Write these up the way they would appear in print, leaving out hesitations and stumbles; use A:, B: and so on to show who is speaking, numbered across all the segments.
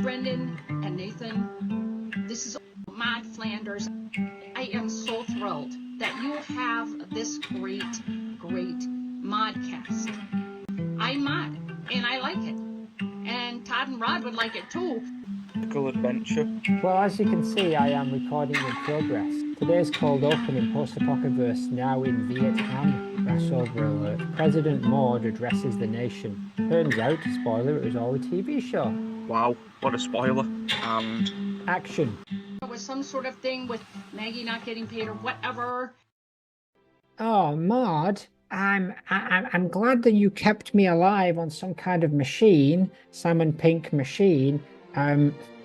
A: Brendan and Nathan, this is Maude Flanders. I am so thrilled that you have this great modcast. I'm Maude, and I like it. And Todd and Rod would like it too.
B: Adventure.
C: Well, as you can see, I am recording in progress. Today's cold open in Post-Apocalypse, now in Vietnam. Crossover alert. President Maude addresses the nation. Turns out, spoiler, it was all a TV show.
B: Wow, what a spoiler. And
C: action.
A: It was some sort of thing with Maggie not getting paid or whatever.
C: Oh, Maude, I'm glad that you kept me alive on some kind of machine, salmon pink machine.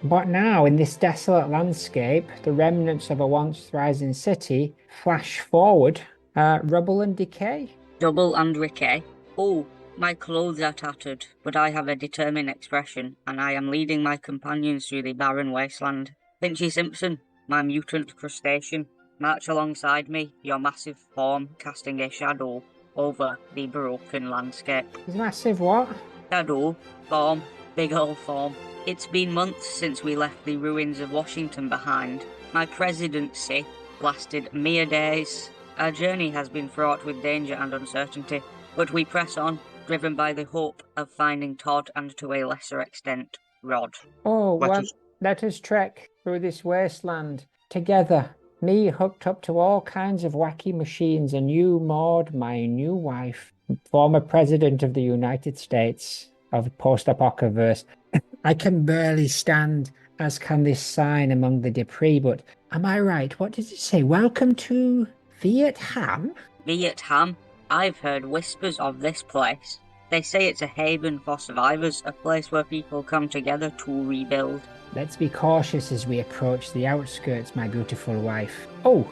C: But now, in this desolate landscape, the remnants of a once thriving city flash forward, rubble and decay.
D: Rubble and decay. Oh, my clothes are tattered, but I have a determined expression, and I am leading my companions through the barren wasteland. Finchy Simpson, my mutant crustacean, march alongside me, your massive form casting a shadow over the broken landscape.
C: Massive what?
D: Shadow, form, big old form. It's been months since we left the ruins of Washington behind. My presidency lasted mere days. Our journey has been fraught with danger and uncertainty, but we press on, driven by the hope of finding Todd and, to a lesser extent, Rod.
C: Oh, let us trek through this wasteland together. Me hooked up to all kinds of wacky machines, and you, Maude, my new wife, former president of the United States of Post-Apocalypse. I can barely stand, as can this sign among the debris, but am I right? What does it say? Welcome to Vietnam?
D: Vietnam? I've heard whispers of this place. They say it's a haven for survivors, a place where people come together to rebuild.
C: Let's be cautious as we approach the outskirts, my beautiful wife. Oh,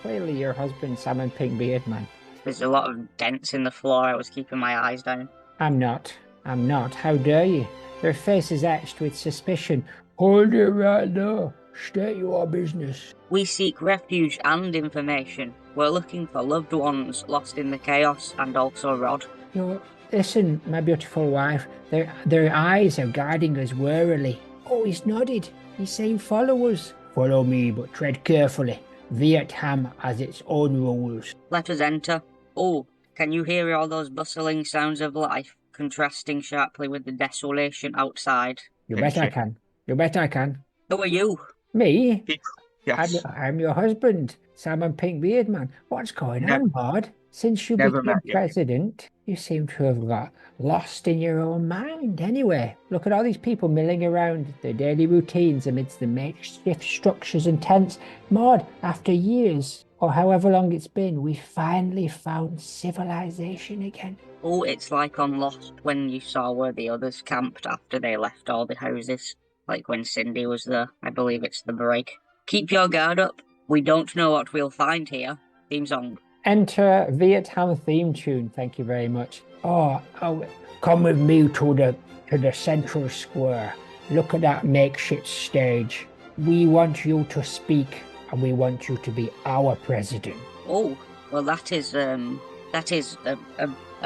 C: clearly your husband, Salmon Pink Beard Man.
D: There's a lot of dents in the floor. I was keeping my eyes down.
C: I'm not. How dare you? Their faces etched with suspicion. Hold it right there. State your business.
D: We seek refuge and information. We're looking for loved ones lost in the chaos, and also Rod.
C: Listen, my beautiful wife. Their eyes are guiding us warily. Oh, he's nodded. He's saying follow us. Follow me, but tread carefully. Vietnam has its own rules.
D: Let us enter. Oh, can you hear all those bustling sounds of life, contrasting sharply with the desolation outside?
C: You bet I can.
D: Who are you?
C: Me?
B: Yes.
C: I'm your husband, Salmon Pink Beard Man. What's going on, Maude? Since you became president, you seem to have got lost in your own mind. Anyway, look at all these people milling around their daily routines amidst the makeshift structures and tents. Maude, after years, or however long it's been, we finally found civilization again.
D: Oh, it's like on Lost when you saw where the others camped after they left all the houses. Like when Cindy was there. I believe it's the break. Keep your guard up. We don't know what we'll find here. Theme song.
C: Enter Vietnam theme tune. Thank you very much. Oh, come with me to the central square. Look at that makeshift stage. We want you to speak, and we want you to be our president.
D: Oh, well, that is a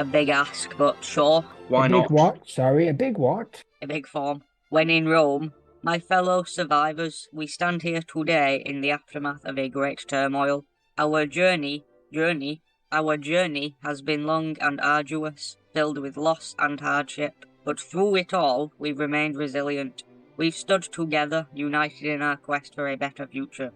D: big ask, but sure.
B: Why not?
C: A big what? Sorry, a big what?
D: A big form. When in Rome, my fellow survivors, we stand here today in the aftermath of a great turmoil. Our journey has been long and arduous, filled with loss and hardship, but through it all, we've remained resilient. We've stood together, united in our quest for a better future.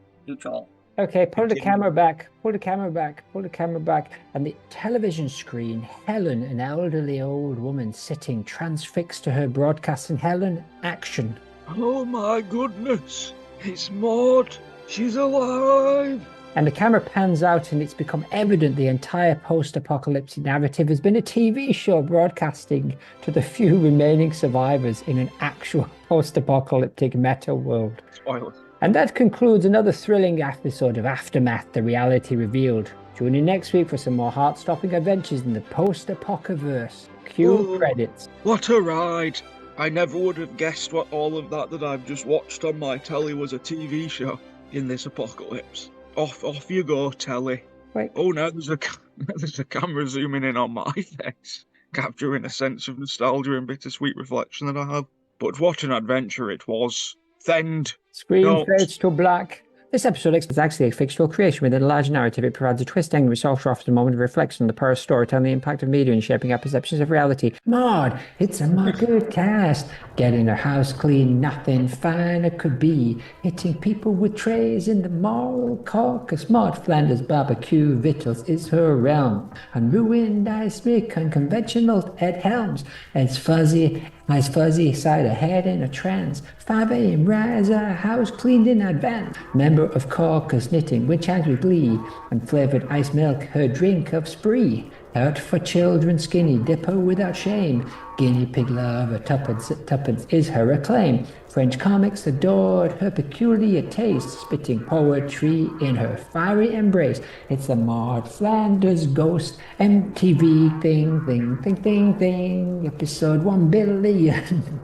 C: Okay, pull the camera back, and the television screen, Helen, an elderly old woman sitting transfixed to her broadcast, and Helen, action.
B: Oh my goodness, it's Maude. She's alive.
C: And the camera pans out, and it's become evident the entire post-apocalyptic narrative has been a TV show broadcasting to the few remaining survivors in an actual post-apocalyptic meta world.
B: Spoilers.
C: And that concludes another thrilling episode of Aftermath, the reality revealed. Tune in next week for some more heart-stopping adventures in the post-apocalypse. Cue credits.
B: What a ride. I never would have guessed what all of that I've just watched on my telly was a TV show in this apocalypse. Off you go, telly.
C: Wait.
B: Oh, now there's a camera zooming in on my face, capturing a sense of nostalgia and bittersweet reflection that I have. but what an adventure it was. Thend.
C: Screen
B: Note.
C: fades to black. This episode is actually a fictional creation within a large narrative. It provides a twist ending which also offers a moment of reflection on the power of storytelling, the impact of media in shaping our perceptions of reality. Maude, it's a good cast. Getting her house clean, nothing finer could be. Hitting people with trays in the moral caucus. Maude Flanders barbecue victuals is her realm. Unruined ice make unconventional Ed Helms. As fuzzy side ahead in a trance. 5 a.m. rise, our house cleaned in advance. Member of caucus knitting, which chimes with glee. And flavored ice milk, her drink of spree. Out for children, skinny dipper without shame. Guinea pig lover, tuppence is her acclaim. French comics adored her peculiar taste, spitting poetry in her fiery embrace. It's the Maude Flanders ghost MTV thing. Episode 1 billion.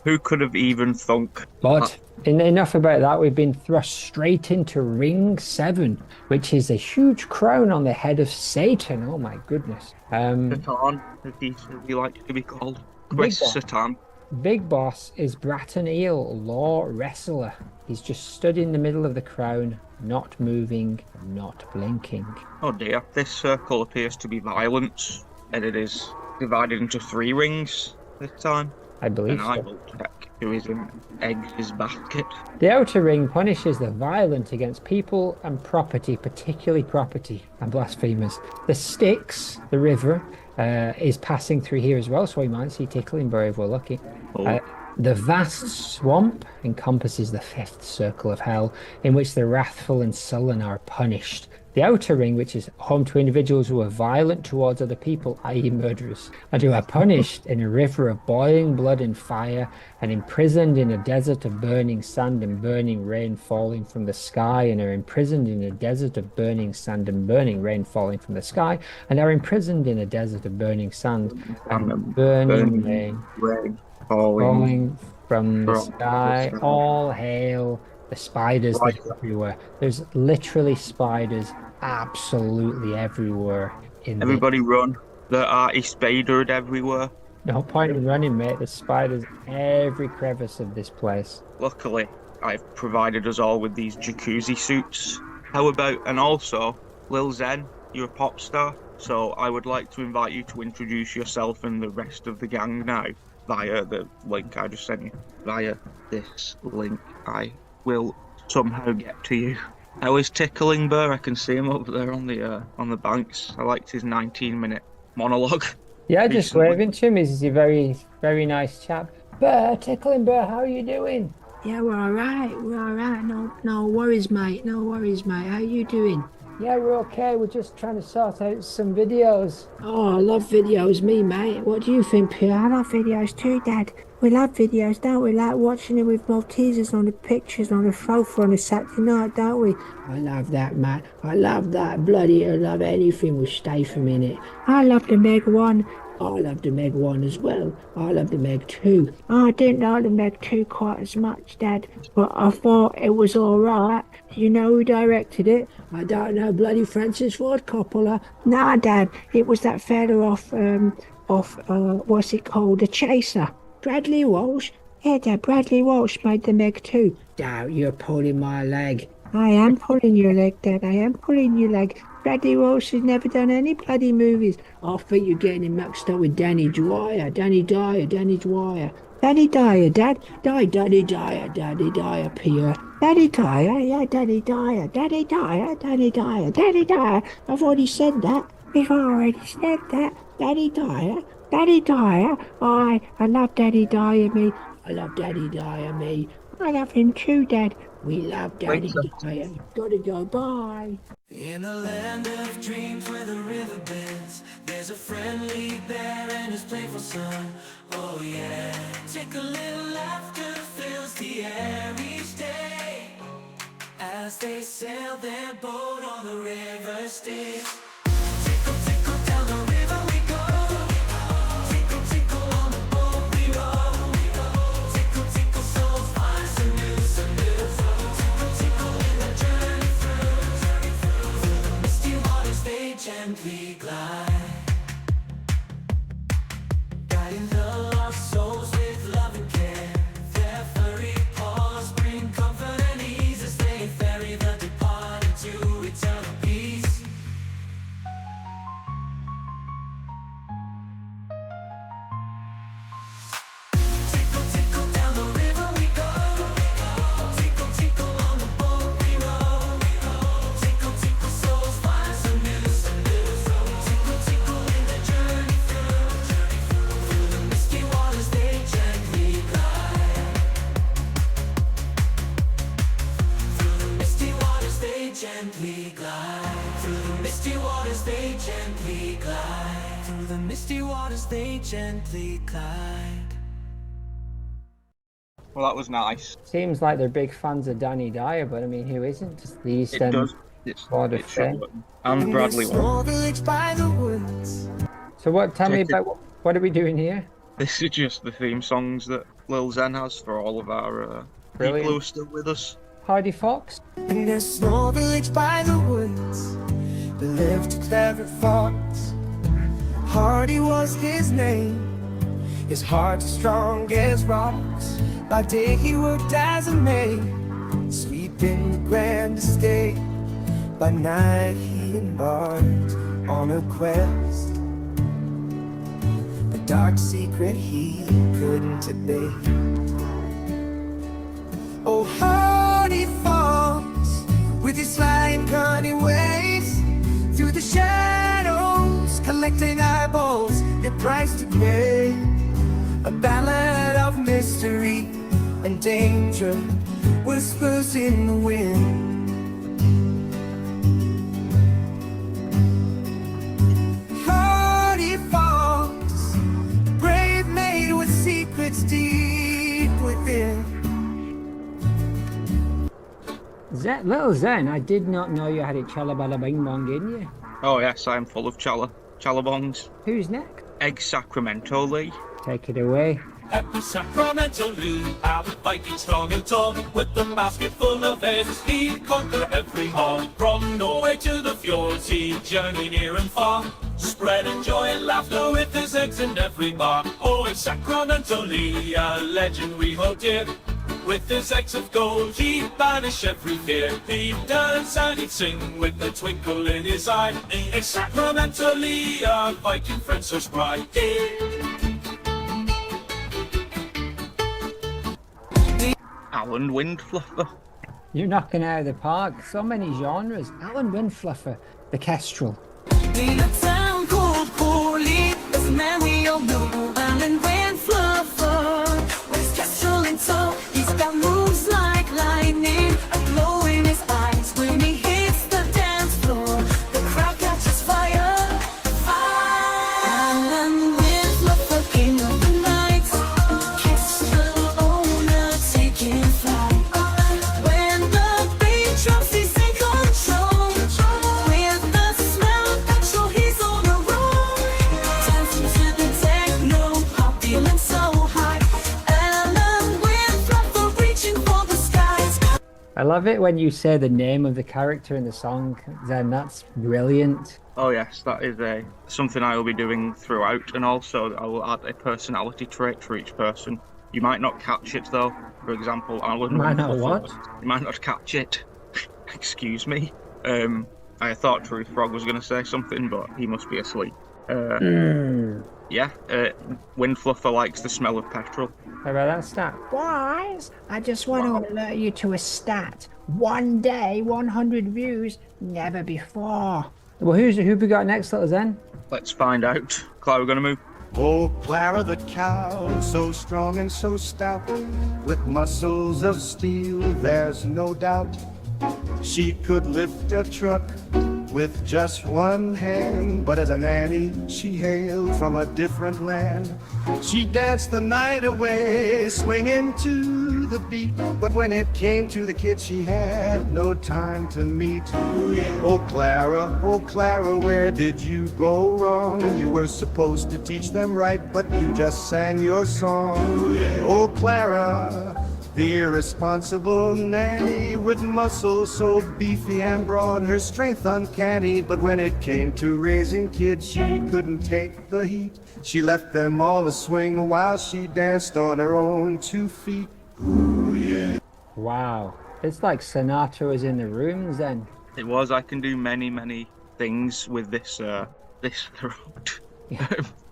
B: Who could have even thunk?
C: But enough about that. We've been thrust straight into Ring 7, which is a huge crown on the head of Satan. Oh my goodness.
B: Satan, as he likes to be called. Chris Satan.
C: Big Boss is Bratton Eel, law wrestler. He's just stood in the middle of the crown, not moving, not blinking.
B: Oh dear. This circle appears to be violence, and it is divided into 3 rings this time.
C: I believe
B: and
C: so.
B: I will check who is in Egg's basket.
C: The outer ring punishes the violent against people and property, particularly property and blasphemers. The Styx, the river, is passing through here as well, so we might see Ticklingborough if we're lucky.
B: Oh.
C: The vast swamp encompasses the 5th circle of hell, in which the wrathful and sullen are punished. The outer ring, which is home to individuals who are violent towards other people, i.e. murderers, and who are punished in a river of boiling blood and fire, and imprisoned in a desert of burning sand and burning rain falling from the sky, and are imprisoned in a desert of burning sand and burning rain falling from the sky, and are imprisoned in a desert of burning sand and burning rain falling from the sky. All hail the spiders that are everywhere. There's literally spiders absolutely everywhere.
B: Everybody run. There are spiders everywhere.
C: No point in running, mate. There's spiders every crevice of this place.
B: Luckily, I've provided us all with these jacuzzi suits. How about, and also, Lil Zen, you're a pop star, so I would like to invite you to introduce yourself and the rest of the gang now via the link I just sent you. Via this link I will somehow get to you. How is Tickling Burr? I can see him up there on the banks. I liked his 19-minute monologue.
C: Yeah, just waving to him. He's a very, very nice chap. Burr, Tickling Burr, how are you doing?
E: Yeah, we're all right. No worries, mate. No worries, mate. How you doing?
C: Yeah, we're okay. We're just trying to sort out some videos.
E: Oh, I love videos, me, mate. What do you think, Pierre? I love videos too, Dad. We love videos, don't we? Like watching it with Maltesers on the pictures on the sofa on a Saturday night, don't we? I love that, Matt. I love that. Bloody, I love anything with Statham in it. I love the Meg 1. I love the Meg 1 as well. I love the Meg 2. I didn't like the Meg 2 quite as much, Dad, but I thought it was alright. You know who directed it? I don't know, bloody Francis Ford Coppola. Nah, Dad, it was that fella off what's it called? The Chaser. Bradley Walsh? Yeah, Dad, Bradley Walsh made the Meg 2. Doubt you're pulling my leg. I am pulling your leg, Dad. I am pulling your leg. Bradley Walsh has never done any bloody movies. I think you're getting him mixed up with Danny Dwyer, Danny Dyer, Danny Dwyer. Danny Dyer, Dad. Danny Dyer, Pierre. Danny Dyer, yeah, Danny Dyer, Danny Dyer, Danny Dyer, Danny Dyer. I've already said that. We've already said that. Danny Dyer, Danny Dyer. I love Danny Dyer, me. I love Danny Dyer, me. I love him too, Dad. We love Danny Dyer. Gotta go, bye.
F: In a land of dreams where the river bends, there's a friendly bear and his playful son. Oh yeah. Take a little laughter fills the air each day as they sail their boat on the river Styx. Tickle, tickle down the river we go. Tickle, tickle on the boat we row. Tickle, tickle souls find some new. Tickle, tickle in the journey through the misty waters they gently glide, guiding the lost souls with love and Through the misty waters they gently glide.
B: Well, that was nice.
C: Seems like they're big fans of Danny Dyer, but I mean, who isn't? It's the East
B: It
C: End
B: does. It's
C: Lord of
B: it
C: Fame.
B: should. And Bradley
F: In this
B: one.
F: small village by the woods.
C: So what? Tell me
B: Check it.
C: about what are we doing here?
B: This is just the theme songs that Lil Zen has for all of our people who are still with us.
C: Hardy Fox.
F: In this small village by the woods, there lived a clever fox. Hardy was his name, his heart strong as rocks. By day he worked as a maid, sweeping the grand estate. By night he embarked on a quest, a dark secret he couldn't abate. Oh, Hardy Fox, with his sly and cunning ways, through the shadows, collecting eyeballs, the price to pay. A ballad of mystery and danger, whispers in the wind. Hardy Fox, brave maid with secrets deep within.
C: Little Zen, I did not know you had a chalabala bing bong in you.
B: Oh yes, I am full of chalabongs.
C: Who's next?
B: Egg Sacramento Lee.
C: Take it away.
G: At the Sacramento Lee, I'm fighting strong and tall. With a basket full of eggs, he'd conquer every hall. From Norway to the fjords, he'd journey near and far, spreading joy and laughter with his eggs in every bar. Oh, in Sacramento Lee, a legend we hold dear. With his eggs of gold, he'd banish every fear. He'd dance and he'd sing with a twinkle in his eye. In Sacramento Lee, a Viking friend so spry.
B: Alan Windfluffer.
C: You're knocking out of the park. So many genres. Alan Windfluffer, the Kestrel.
F: In a town called Corley, there's a man we all know, Alan Windfluffer. With his kestrel in tow, he's got moves like lightning, a glow in his eyes when he hits the dance floor. The crowd catches fire, fire. Alan Windfluffer, king of the night, kestrel owner taking flight. When the beat drops, he's in control. With the smell of petrol, he's on a roll. Dancing to the techno, pop feeling so high. Alan Windfluffer reaching for the skies.
C: I love it when you say the name of the character in the song. Zen, that's brilliant.
B: Oh yes, that is something I will be doing throughout, and also I will add a personality trait for each person. You might not catch it though. For example, Alan
C: Might not
B: Windfluffer.
C: what?
B: You might not catch it. Excuse me. I thought Truth Frog was going to say something, but he must be asleep. Yeah, Windfluffer likes the smell of petrol.
C: How about that stat?
E: Boys, I just want to alert you to a stat. One day, 100 views, never before.
C: Well, who we got next, Little Zen?
B: Let's find out. Clara, we're going to move.
H: Oh, Clara the cow, so strong and so stout, with muscles of steel, there's no doubt. She could lift a truck with just one hand, but as a nanny, she hailed from a different land. She danced the night away, swinging to the beat, but when it came to the kids, she had no time to meet. Oh Clara, where did you go wrong? You were supposed to teach them right, but you just sang your song. Oh Clara, the irresponsible nanny, with muscles so beefy and broad, her strength uncanny. But when it came to raising kids, she couldn't take the heat. She left them all to swing while she danced on her own 2 feet. Ooh, yeah.
C: Wow. It's like Sinatra was in the room, Zen.
B: It was. I can do many things with this throat.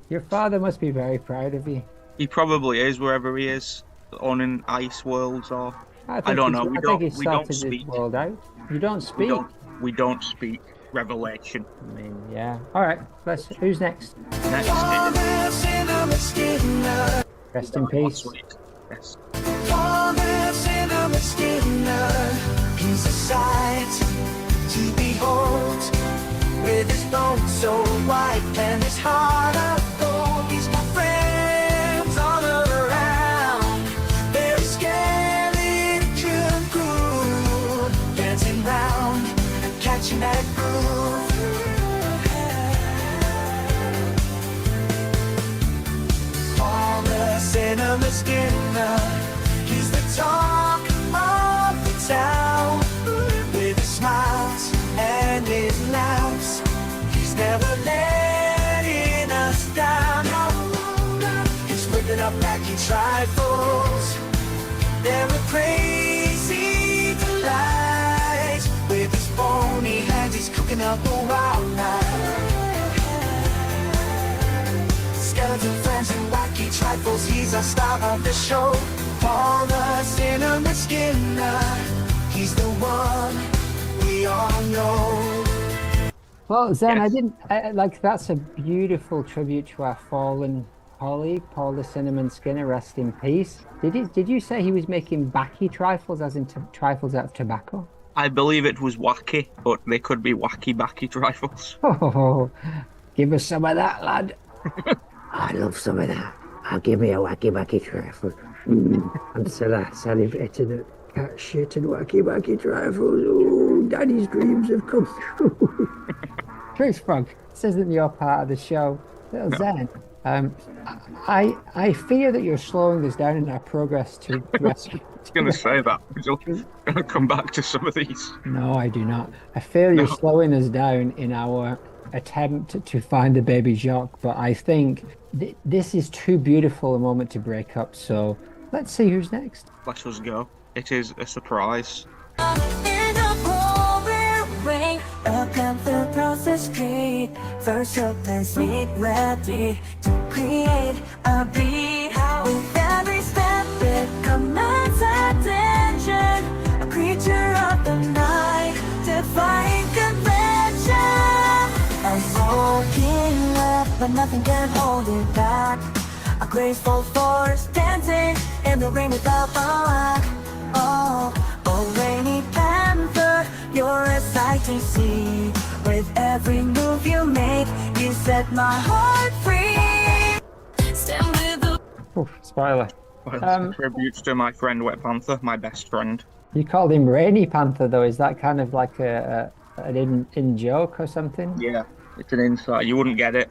C: Your father must be very proud of you.
B: He probably is, wherever he is, on in ice worlds or
C: I
B: don't know.
C: I think he started this world out. You don't speak.
B: We don't speak Revelation.
C: I mean, yeah. All right. Who's next?
B: Next
C: Rest in peace.
B: Yes.
F: He's a sight to behold, with his stone so white and his heart of gold. He's got friends all around. They're skeleton crew, dancing round, catching that groove. On the cinnamon skinner, he's the talk of the town. With his smiles and his laughs, he's never letting us down. He's whipping up wacky trifles. They're a crazy delight. With his bony hands, he's cooking up a wild night. Skeleton friends and wacky trifles, he's our star of the show. Paul the Cinnamon Skinner, he's the one we all know.
C: Well, Zen,
B: Yes.
C: that's a beautiful tribute to our fallen colleague, Paul the Cinnamon Skinner, rest in peace. Did you say he was making backy trifles, as in trifles out of tobacco?
B: I believe it was wacky, but they could be wacky backy trifles.
C: Oh, give us some of that, lad.
E: I love some of that. I'll give me a wacky wacky trifle. And so that's celebrated at cat shit and wacky wacky trifles. Oh, Daddy's dreams have come true.
C: Truth Frog, this isn't your part of the show. Little Zen, I fear that you're slowing us down in our progress to rescue.
B: I was going to say that. We're going to come back to some of these.
C: No, I do not. I fear you're slowing us down in our attempt to find the baby Jacques, but I think this is too beautiful a moment to break up, so let's see who's next.
B: Let us go. It is a surprise.
F: In the pouring rain, a panther across the street. First up and sweet, ready to create a beat. With every step it commands attention. A creature of the night, defying convention. And soaking wet, but nothing can hold it back. A graceful force dancing in the rain without a lack. Oh, rainy panther, you're a sight to see. With every move you make, you set my heart free. Stand with the
C: Spoiler.
B: Well, tributes to my friend Wet Panther, my best friend.
C: You called him Rainy Panther, though. Is that kind of like an in joke or something?
B: Yeah, it's an insight. You wouldn't get it.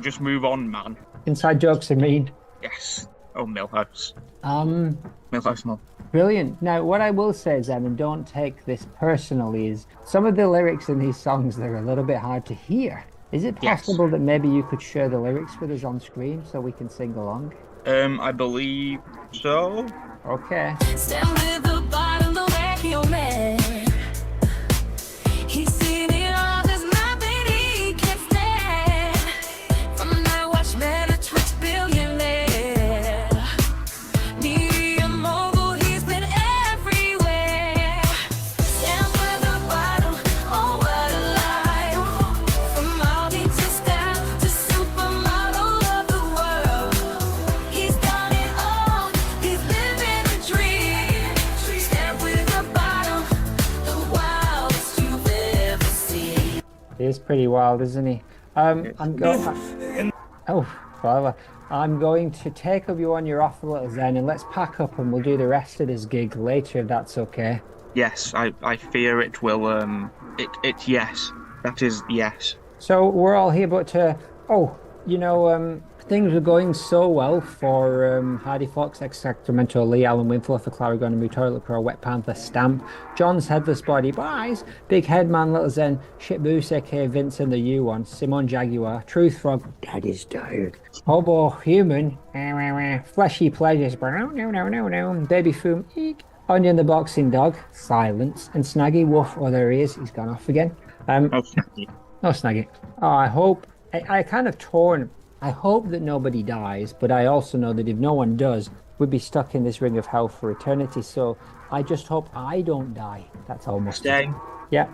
B: Just move on, man.
C: Inside jokes are mean.
B: Yes. Oh, Millhouse.
C: Millhouse
B: no.
C: Brilliant. Now, what I will say, Zen, and don't take this personally, is some of the lyrics in these songs, they're a little bit hard to hear. Is it possible that maybe you could share the lyrics with us on screen so we can sing along?
B: I believe so.
C: Okay.
F: stand with the bottom, the vacuum man. He's seen it all, there's nothing he can stand. From a night watchman, a Twitch billionaire. Media mogul, he's been everywhere. Stand with the bottom, oh what a life. From Maude to style, to supermodel of the world. He's done it all, he's living a dream. Stand with the bottom, the wildest you've ever seen.
C: He is pretty wild, isn't he? I'm going. Oh, father. I'm going to take up you on your offer, little Zen, and let's pack up and we'll do the rest of this gig later if that's okay.
B: Yes, I fear it will. It's yes. That is yes.
C: So we're all here, but things were going so well for Hardy Fox, Ex Sacramento Lee, Alan Winflow for Clara Gunn, Toilet Pro, Wet Panther, Stamp, John's Headless Body, Buys, Big Headman, Little Zen, Shitboos, aka Vincent the U1, Simone Jaguar, Truth Frog, Daddy's tired, Hobo Human, Fleshy Pleasures, Baby Foom, Eek, Onion the Boxing Dog, Silence, and Snaggy Woof, oh there he is, he's gone off again.
B: Oh, Snaggy.
C: No Snaggy. Oh, I kind of torn. I hope that nobody dies, but I also know that if no one does, we'd be stuck in this ring of hell for eternity. So I just hope I don't die. That's almost.
B: Staying.
C: Yeah.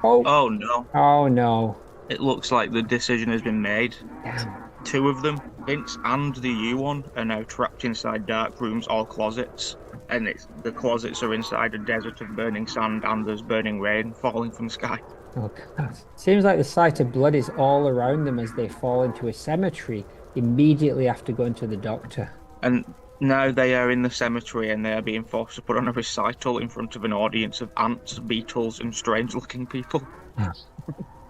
C: Oh.
B: Oh no.
C: Oh no.
B: It looks like the decision has been made.
C: Damn.
B: Two of them, Vince and the U1, are now trapped inside dark rooms or closets. And the closets are inside a desert of burning sand and there's burning rain falling from the sky.
C: Oh, God. Seems like the sight of blood is all around them as they fall into a cemetery immediately after going to the doctor.
B: And now they are in the cemetery and they are being forced to put on a recital in front of an audience of ants, beetles, and strange-looking people.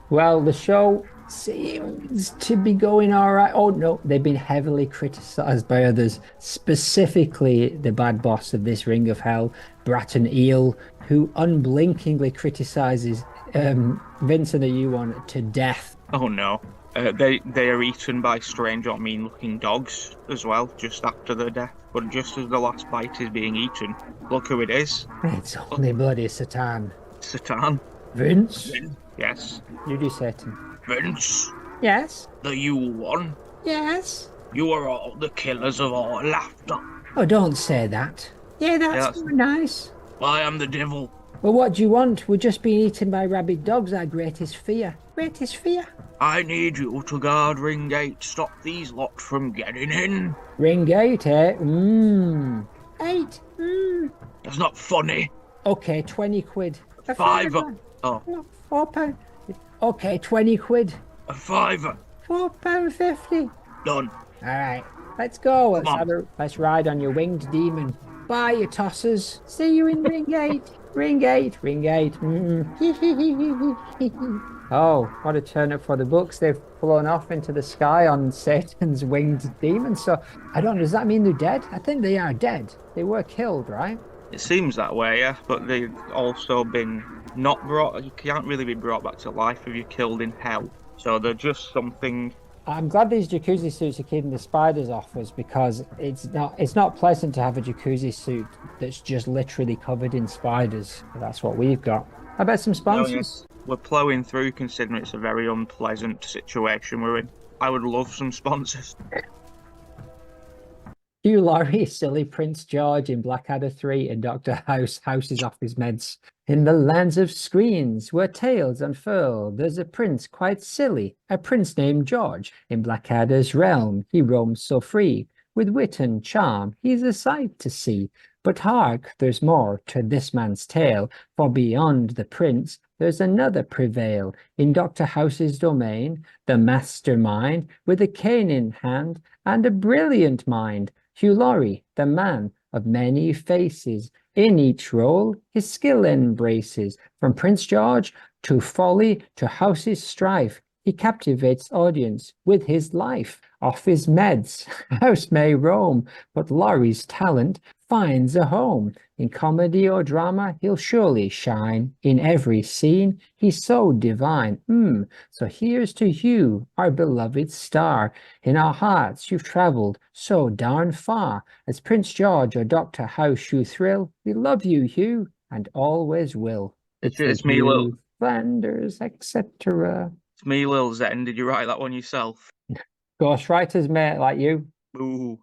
C: Well, the show seems to be going all right. Oh no, they've been heavily criticized by others, specifically the bad boss of this Ring of Hell, Bratton Eel, who unblinkingly criticizes Vincent Ayuan to death.
B: Oh no. They are eaten by strange or mean-looking dogs as well, just after their death. But just as the last bite is being eaten, look who it is.
C: It's only bloody Satan.
B: Satan.
C: Vince?
B: Yes.
C: You do Satan.
B: Vince,
C: Yes?
B: the you one.
C: Yes?
B: You are all the killers of all laughter.
C: Oh, don't say that. Yeah, that's nice.
B: I am the devil.
C: Well, what do you want? We're just being eaten by rabid dogs, our greatest fear. Greatest fear?
B: I need you to guard Ring Gate. Stop these lot from getting in.
C: Ring gate, eh? 8.
B: That's not funny.
C: Okay, 20 quid. A
B: Fiver. Oh,
C: No, £4. Okay, 20 quid.
B: a fiver.
C: £4.50.
B: Done.
C: All right, let's go.
B: Come on.
C: Let's ride on your winged demon. Bye, you tossers. See you in Ring Gate. Ring Gate. Ring Gate. Oh, what a turn up for the books. They've flown off into the sky on Satan's winged demon. So, I don't know, does that mean they're dead? I think they are dead. They were killed, right?
B: It seems that way, yeah, but they've also been not brought. You can't really be brought back to life if you're killed in hell. So they're just something.
C: I'm glad these jacuzzi suits are keeping the spiders off us, because it's not pleasant to have a jacuzzi suit that's just literally covered in spiders. But that's what we've got. I bet some sponsors.
B: Yes, we're plowing through considering it's a very unpleasant situation we're in. I would love some sponsors.
C: Hugh Laurie, silly Prince George in Blackadder 3, and Dr. House is off his meds. In the lands of screens where tales unfurl, there's a prince quite silly, a prince named George. In Blackadder's realm he roams so free, with wit and charm he's a sight to see. But hark, there's more to this man's tale, for beyond the prince there's another prevail. In Dr. House's domain, the mastermind, with a cane in hand and a brilliant mind. Hugh Laurie, the man of many faces, in each role his skill embraces. From Prince George to folly to House's strife, he captivates audience with his life. Off his meds, House may roam, but Laurie's talent finds a home. In comedy or drama, he'll surely shine. In every scene, he's so divine. So here's to you, our beloved star. In our hearts, you've travelled so darn far. As Prince George or Dr. House you thrill, we love you, Hugh, and always will.
B: It's me, Lil.
C: Flanders, etc.
B: It's me, Lil Zen. Did you write that one yourself?
C: Ghostwriters, mate, like you.
B: Ooh.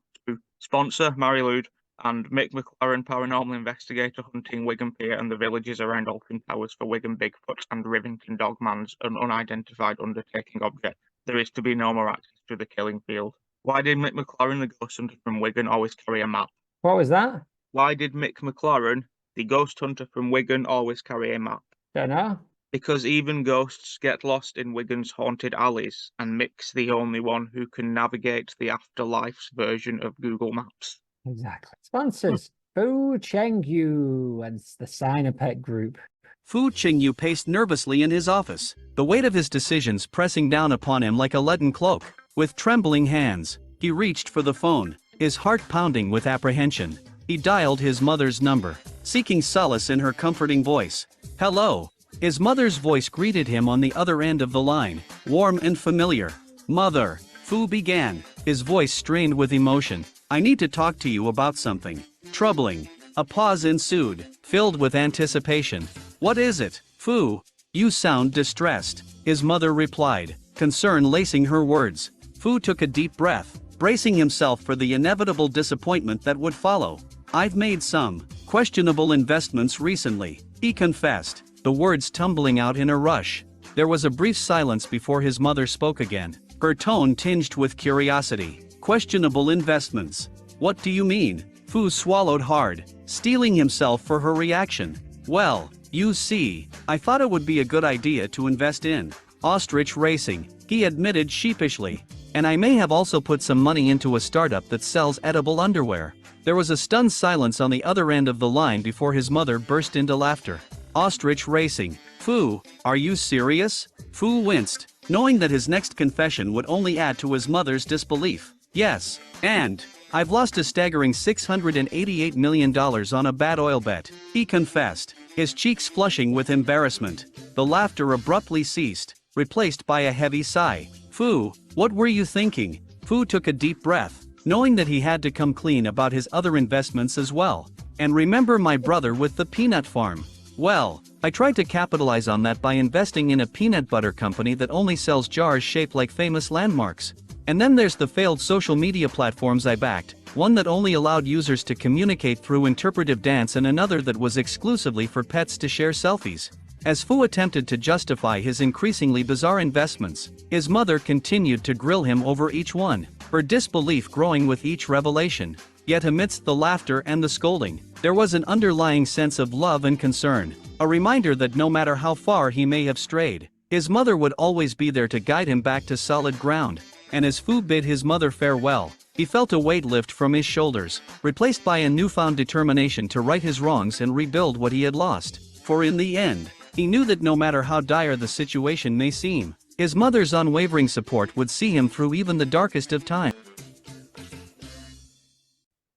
B: Sponsor, Mary Lude. And Mick McLaren, paranormal investigator, hunting Wigan Pier and the villages around Alton Towers for Wigan Bigfoot and Rivington Dogman's an unidentified undertaking object. There is to be no more access to the killing field. Why did Mick McLaren, the ghost hunter from Wigan, always carry a map?
C: What was that?
B: Why did Mick McLaren, the ghost hunter from Wigan, always carry a map?
C: Don't know.
B: Because even ghosts get lost in Wigan's haunted alleys, and Mick's the only one who can navigate the afterlife's version of Google Maps.
C: Exactly. Sponsors, Fu Chengyu and the Sinopet Group.
I: Fu Qingyu paced nervously in his office, the weight of his decisions pressing down upon him like a leaden cloak. With trembling hands, he reached for the phone, his heart pounding with apprehension. He dialed his mother's number, seeking solace in her comforting voice. Hello. His mother's voice greeted him on the other end of the line, warm and familiar. Mother, Fu began, his voice strained with emotion. I need to talk to you about something troubling. A pause ensued, filled with anticipation. What is it, Fu? You sound distressed, his mother replied, concern lacing her words. Fu took a deep breath, bracing himself for the inevitable disappointment that would follow. I've made some questionable investments recently, he confessed, the words tumbling out in a rush. There was a brief silence before his mother spoke again, her tone tinged with curiosity. Questionable investments. What do you mean? Fu swallowed hard, steeling himself for her reaction. Well, You see, I thought it would be a good idea to invest in ostrich racing, he admitted sheepishly. And I may have also put some money into a startup that sells edible underwear. There was a stunned silence on the other end of the line before his mother burst into laughter. Ostrich racing. Fu, are you serious? Fu winced, knowing that his next confession would only add to his mother's disbelief. Yes, and I've lost a staggering $688 million on a bad oil bet, he confessed, his cheeks flushing with embarrassment. The laughter abruptly ceased, replaced by a heavy sigh. Fu, what were you thinking? Fu took a deep breath, knowing that he had to come clean about his other investments as well. And remember my brother with the peanut farm? Well, I tried to capitalize on that by investing in a peanut butter company that only sells jars shaped like famous landmarks. And then there's the failed social media platforms I backed, one that only allowed users to communicate through interpretive dance and another that was exclusively for pets to share selfies. As Fu attempted to justify his increasingly bizarre investments, his mother continued to grill him over each one, her disbelief growing with each revelation. Yet amidst the laughter and the scolding, there was an underlying sense of love and concern, a reminder that no matter how far he may have strayed, his mother would always be there to guide him back to solid ground. And as Fu bid his mother farewell, he felt a weight lift from his shoulders, replaced by a newfound determination to right his wrongs and rebuild what he had lost. For in the end, he knew that no matter how dire the situation may seem, his mother's unwavering support would see him through even the darkest of times.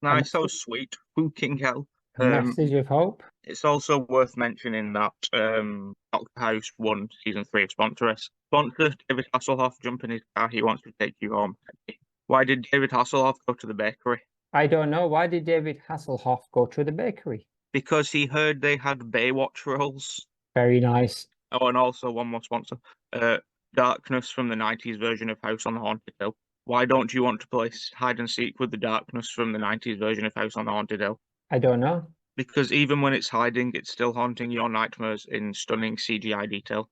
B: Nice, so sweet. Fu King Hell.
C: Message of hope.
B: It's also worth mentioning that Dr. House won season 3 of Sponsor. David Hasselhoff, jump in his car, he wants to take you home. Why did David Hasselhoff go to the bakery?
C: I don't know. Why did David Hasselhoff go to the bakery?
B: Because he heard they had Baywatch rolls.
C: Very nice.
B: Oh, and also one more sponsor. Darkness from the 90s version of House on the Haunted Hill. Why don't you want to play hide and seek with the darkness from the 90s version of House on the Haunted Hill?
C: I don't know.
B: Because even when it's hiding, it's still haunting your nightmares in stunning CGI detail.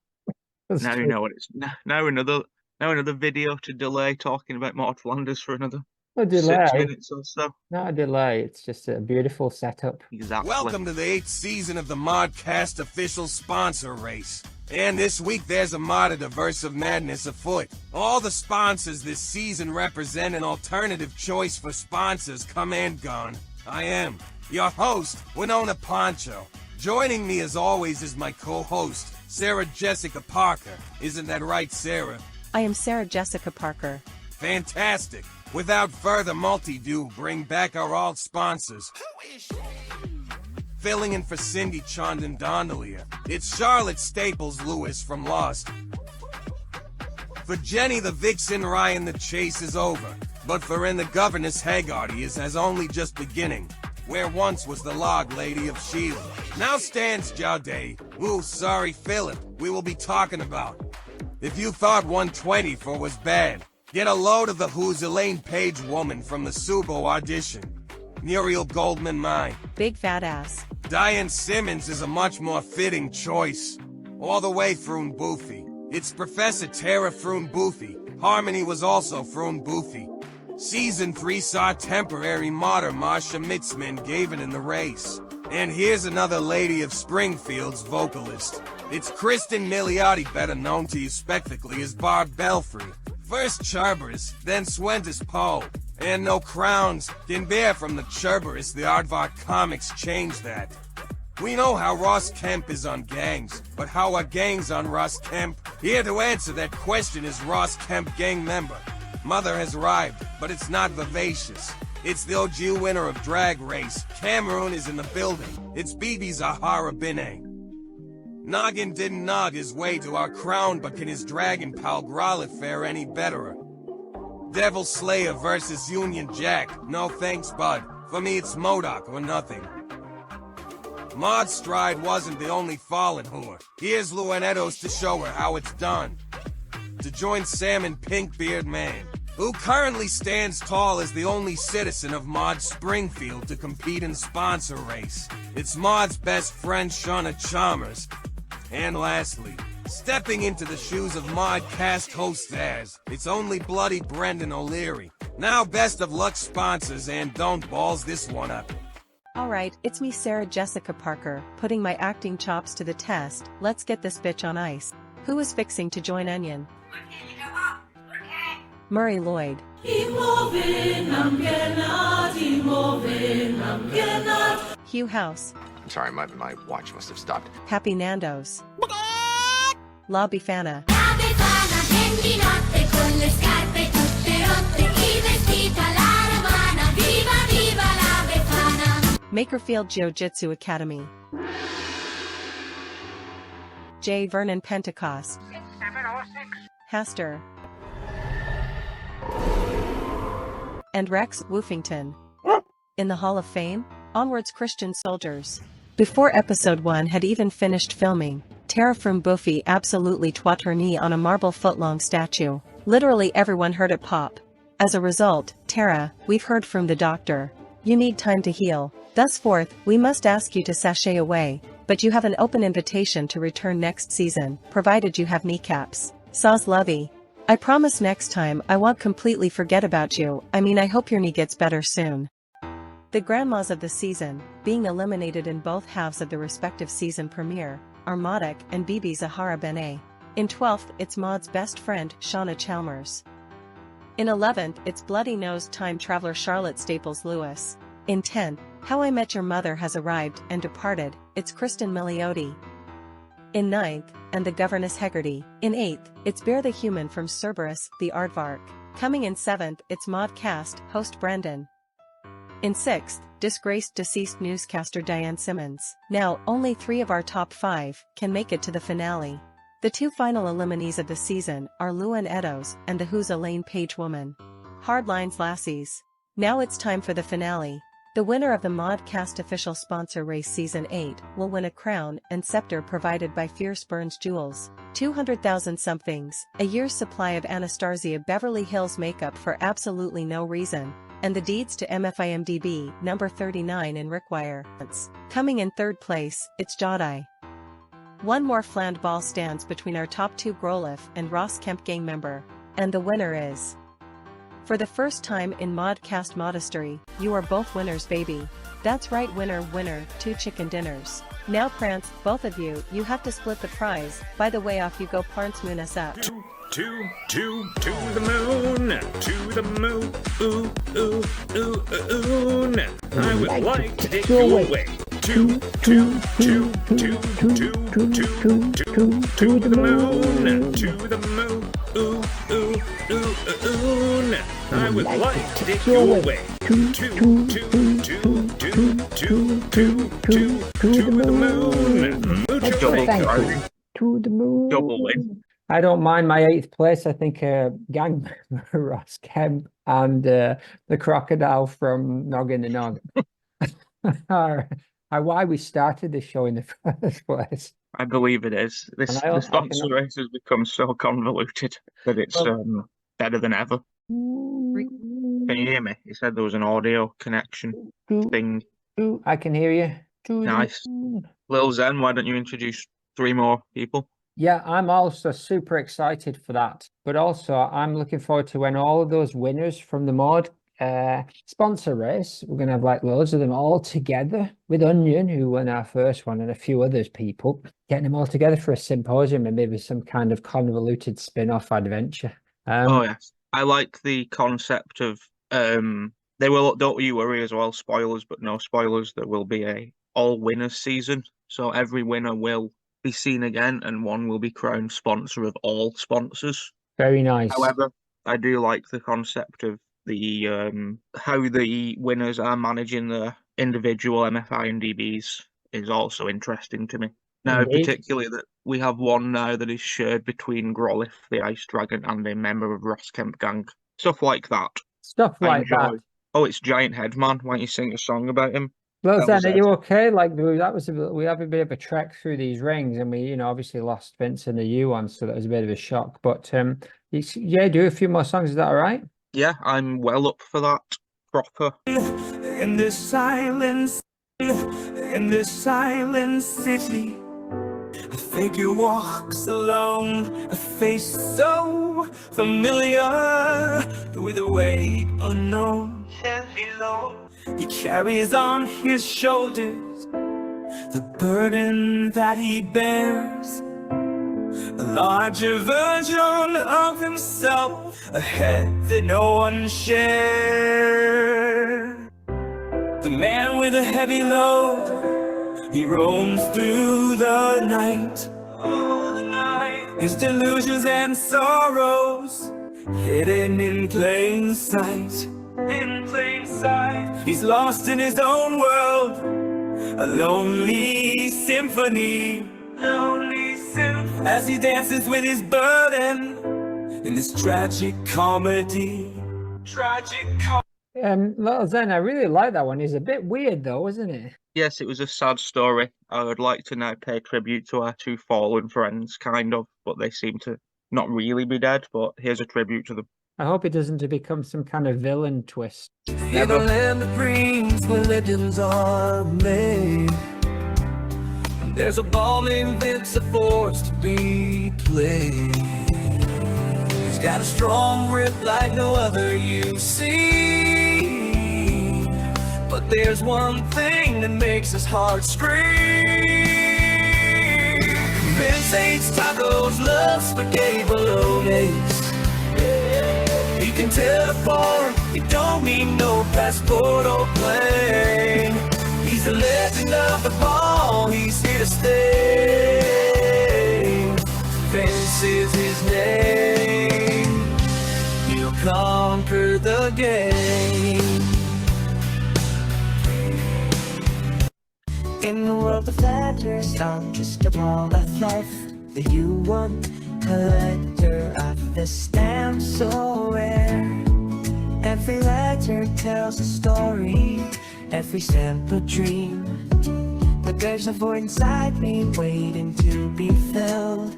B: Now you know what it's. Now another video to delay talking about Maude Flanders for another
C: A delay.
B: 6 minutes or so.
C: Not a delay. It's just a beautiful setup.
B: Exactly.
J: Welcome to the 8th season of the Modcast official sponsor race. And this week there's a Modiverse of madness afoot. All the sponsors this season represent an alternative choice for sponsors come and gone. I am your host, Winona Poncho. Joining me as always is my co-host, Sarah Jessica Parker. Isn't that right, Sarah?
K: I am Sarah Jessica Parker.
J: Fantastic. Without further multi-do, bring back our old sponsors. Filling in for Cindy Chondon Dondelia, it's Charlotte Staples Lewis from Lost. For Jenny the Vixen Ryan, the chase is over. But for in the Governess Haggarty has only just beginning. Where once was the Log Lady of S.H.I.E.L.D. Now stands Jade. Ooh, sorry Philip, we will be talking about. If you thought 124 was bad, get a load of the Who's Elaine Page woman from the Subo audition. Muriel Goldman mine.
K: Big fat ass.
J: Diane Simmons is a much more fitting choice. All the way Froon Boofy. It's Professor Tara Froon Boofy. Harmony was also Froon Boofy. Season 3 saw temporary martyr Marsha Mitzman Gavin in the race. And here's another Lady of Springfield's vocalist. It's Kristen Milioti, better known to you spectacally as Barb Belfry. First Cherberus, then Swentis Poe. And no crowns can bear from the Cherberus, the Aardvark comics changed that. We know how Ross Kemp is on gangs, but how are gangs on Ross Kemp? Here to answer that question is Ross Kemp gang member. Mother has arrived, but it's not vivacious. It's the OG winner of Drag Race. Cameroon is in the building. It's BB Zahara Binay. Noggin didn't nog his way to our crown, but can his dragon pal Growlithe fare any better? Devil Slayer versus Union Jack. No thanks, bud. For me it's MODOK or nothing. Maud Stride wasn't the only fallen whore. Here's Luanettos to show her how it's done. To join Sam and Pinkbeard Man, who currently stands tall as the only citizen of Maud Springfield to compete in sponsor race. It's Maud's best friend Shauna Chalmers. And lastly, stepping into the shoes of Modcast host theirs, it's only bloody Brendan O'Leary. Now best of luck sponsors, and don't balls this one up.
K: Alright, it's me Sarah Jessica Parker, putting my acting chops to the test. Let's get this bitch on ice. Who is fixing to join Onion? Murray Lloyd. Hugh House.
L: I'm sorry, my watch must have stopped.
K: Happy Nando's. La Befana. Makerfield Jiu-Jitsu Academy. J. Vernon Pentecost.
M: 706.
K: Haster. And Rex Woofington. In the Hall of Fame? Onwards Christian Soldiers. Before episode 1 had even finished filming, Tara from Buffy absolutely twat her knee on a marble foot-long statue. Literally everyone heard it pop. As a result, Tara, we've heard from the doctor. You need time to heal. Thus forth, we must ask you to sashay away, but you have an open invitation to return next season, provided you have kneecaps. Saws Lovey. I promise next time I won't completely forget about you. I hope your knee gets better soon. The grandmas of the season, being eliminated in both halves of the respective season premiere, are Maude and Bibi Zahara Benet. In 12th, it's Maude's best friend, Shauna Chalmers. In 11th, it's bloody-nosed time traveler Charlotte Staples Lewis. In 10th, How I Met Your Mother has arrived and departed, it's Kristen Milioti. In 9th, and the Governess Hegarty. In 8th, it's Bear the Human from Cerberus, the Aardvark. Coming in 7th, it's Maude Cast, host Brendan. In 6th, disgraced deceased newscaster Diane Simmons. Now, only 3 of our top 5 can make it to the finale. The 2 final eliminees of the season are Luan Eddowes and the Who's Elaine Page Woman. Hardlines Lassies. Now it's time for the finale. The winner of the Maude Cast official sponsor race season 8 will win a crown and scepter provided by Fierce Burns Jewels, 200,000 somethings, a year's supply of Anastasia Beverly Hills makeup for absolutely no reason, and the deeds to MFIMDB number 39 in Rickwire. Coming in 3rd place, it's Jodi. One more fland ball stands between our top 2 Grolif and Ross Kemp gang member, and the winner is... For the first time in Maude Cast Modestry, you are both winners, baby. That's right, winner, 2 chicken dinners. Now prance, both of you have to split the prize. By the way, off you go, Parns moon us up.
G: To the moon, to the moon, ooh, ooh, ooh, ooh, I would like to take you away. To the moon, to the moon, ooh, ooh, ooh, ooh, I would like to take you away. To the moon.
C: To the moon.
B: Double win.
C: I don't mind my 8th place. I think gang member Ross Kemp and the crocodile from Noggin the Nog are why we started this show in the first place.
B: I believe it is. The sponsor race has become so convoluted that it's better than ever. Can you hear me? You said there was an audio connection thing.
C: I can hear you.
B: Nice. Lil Zen, why don't you introduce 3 more people?
C: Yeah, I'm also super excited for that. But also, I'm looking forward to when all of those winners from the Maude sponsor race, we're going to have like loads of them all together with Onion, who won our first one, and a few others people, getting them all together for a symposium and maybe some kind of convoluted spin-off adventure.
B: Oh, yes. I like the concept of, they will, don't you worry as well, spoilers, but no spoilers, there will be a all winners season. So every winner will be seen again and one will be crowned sponsor of all sponsors.
C: Very nice.
B: However, I do like the concept of the how the winners are managing their individual MFIMDBs is also interesting to me. Now,
C: Indeed.
B: particularly that we have one now that is shared between Grolif, the Ice Dragon, and a member of Ross Kemp Gang. Stuff like that.
C: Stuff like that.
B: Oh, it's Giant Head Man. Why don't you sing a song about him?
C: Well, Zen, are you okay? Like we have a bit of a trek through these rings, and we, obviously lost Vince in the U one, so that was a bit of a shock. But yeah, do a few more songs. Is that all right?
B: Yeah, I'm well up for that. Proper.
F: In this silence, in this silent city, a figure walks alone, a face so familiar, with a weight unknown. He carries on his shoulders the burden that he bears, a larger version of himself, a head that no one shares. The man with a heavy load, he roams through the night. His delusions and sorrows hidden in plain sight. In plain sight, he's lost in his own world, a lonely symphony. Lonely symphony, as he dances with his burden in this tragic comedy. Tragic comedy.
C: Little Zen, I really like that one. It's a bit weird though, isn't it?
B: Yes, it was a sad story. I would like to now pay tribute to our two fallen friends, kind of, but they seem to not really be dead. But here's a tribute to them.
C: I hope it doesn't become some kind of villain twist.
F: In the land of dreams where legends are made, there's a ball named Vince, a force to be played. He's got a strong grip like no other you see, but there's one thing that makes his heart scream. Vince hates tacos, loves spaghetti bolognese. He can teleport, he don't need no passport or plane. He's the legend of the ball, he's here to stay. Vince is his name, he'll conquer the game. In the world of letters, I'm just a ball of life. The U1 collector of the stamp so rare. Every letter tells a story, every stamp a dream. But there's a void inside me waiting to be filled.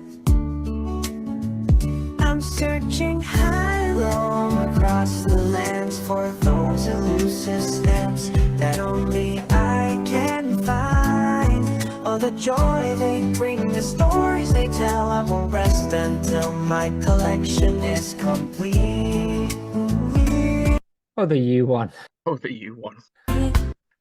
F: I'm searching high, low, across the lands for those elusive stamps that only I can find. All the joy they bring, the stories they tell, I won't rest until my collection is complete.
C: Oh, the U1.
B: Oh, the U1.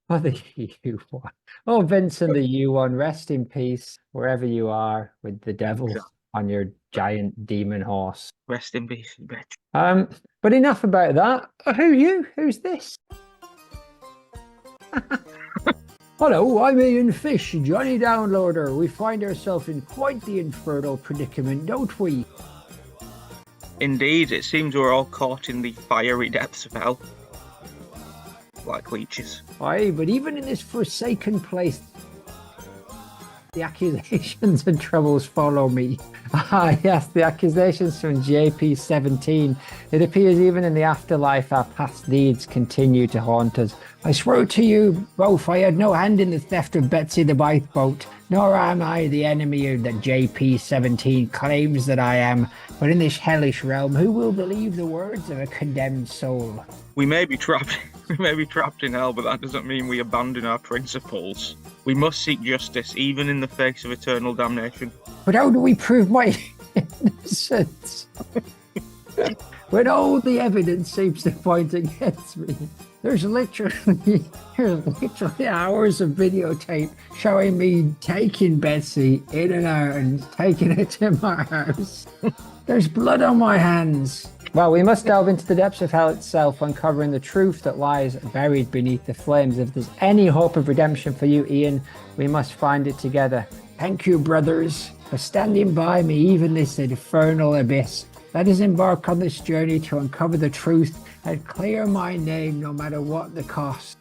C: Oh, the U1. Oh, Vince and the U1, rest in peace wherever you are with the devil on your giant demon horse.
B: Rest in peace, bitch.
C: But enough about that. Who are you? Who's this? Hello, I'm Ian Fish, Johnny Downloader. We find ourselves in quite the infernal predicament, don't we?
B: Indeed, it seems we're all caught in the fiery depths of hell. Like leeches.
C: Aye, but even in this forsaken place, the accusations and troubles follow me. Ah, yes, the accusations from JP17. It appears even in the afterlife our past deeds continue to haunt us. I swear to you both, I had no hand in the theft of Betsy the Bike Boat, nor am I the enemy that JP17 claims that I am. But in this hellish realm, who will believe the words of a condemned soul?
B: We may be trapped in hell, but that doesn't mean we abandon our principles. We must seek justice, even in the face of eternal damnation.
C: But how do we prove my innocence? When all the evidence seems to point against me. There's literally hours of videotape showing me taking Betsy in and out and taking her to my house. There's blood on my hands. Well, we must delve into the depths of hell itself, uncovering the truth that lies buried beneath the flames. If there's any hope of redemption for you, Ian, we must find it together. Thank you, brothers, for standing by me even this infernal abyss. Let us embark on this journey to uncover the truth and clear my name no matter what the cost.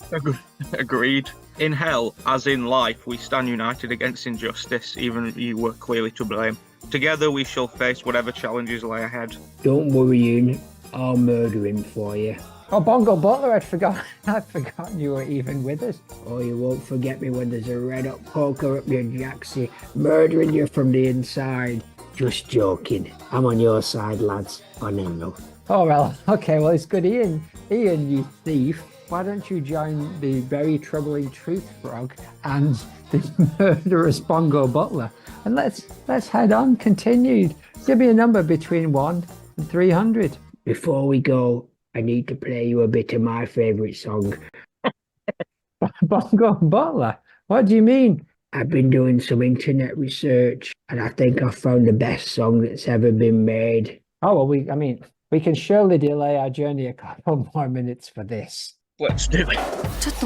B: Agreed. In hell, as in life, we stand united against injustice, even if you were clearly to blame. Together we shall face whatever challenges lie ahead.
E: Don't worry, Ian. I'll murder him for you.
C: Oh, Bongo Butler, I'd forgotten you were even with us.
E: Oh, you won't forget me when there's a red-hot poker up your jacksie, murdering you from the inside. Just joking. I'm on your side, lads. I know.
C: Oh, well, okay, well, it's good. Ian, you thief. Why don't you join the very troubling Truth Frog and the murderous Bongo Butler? And let's head on, continued. Give me a number between 1 and 300.
E: Before we go, I need to play you a bit of my favourite song.
C: Bongo Butler? What do you mean?
E: I've been doing some internet research, and I think I found the best song that's ever been made.
C: Oh, well, we can surely delay our journey a couple more minutes for this.
B: Let's do it.
E: Just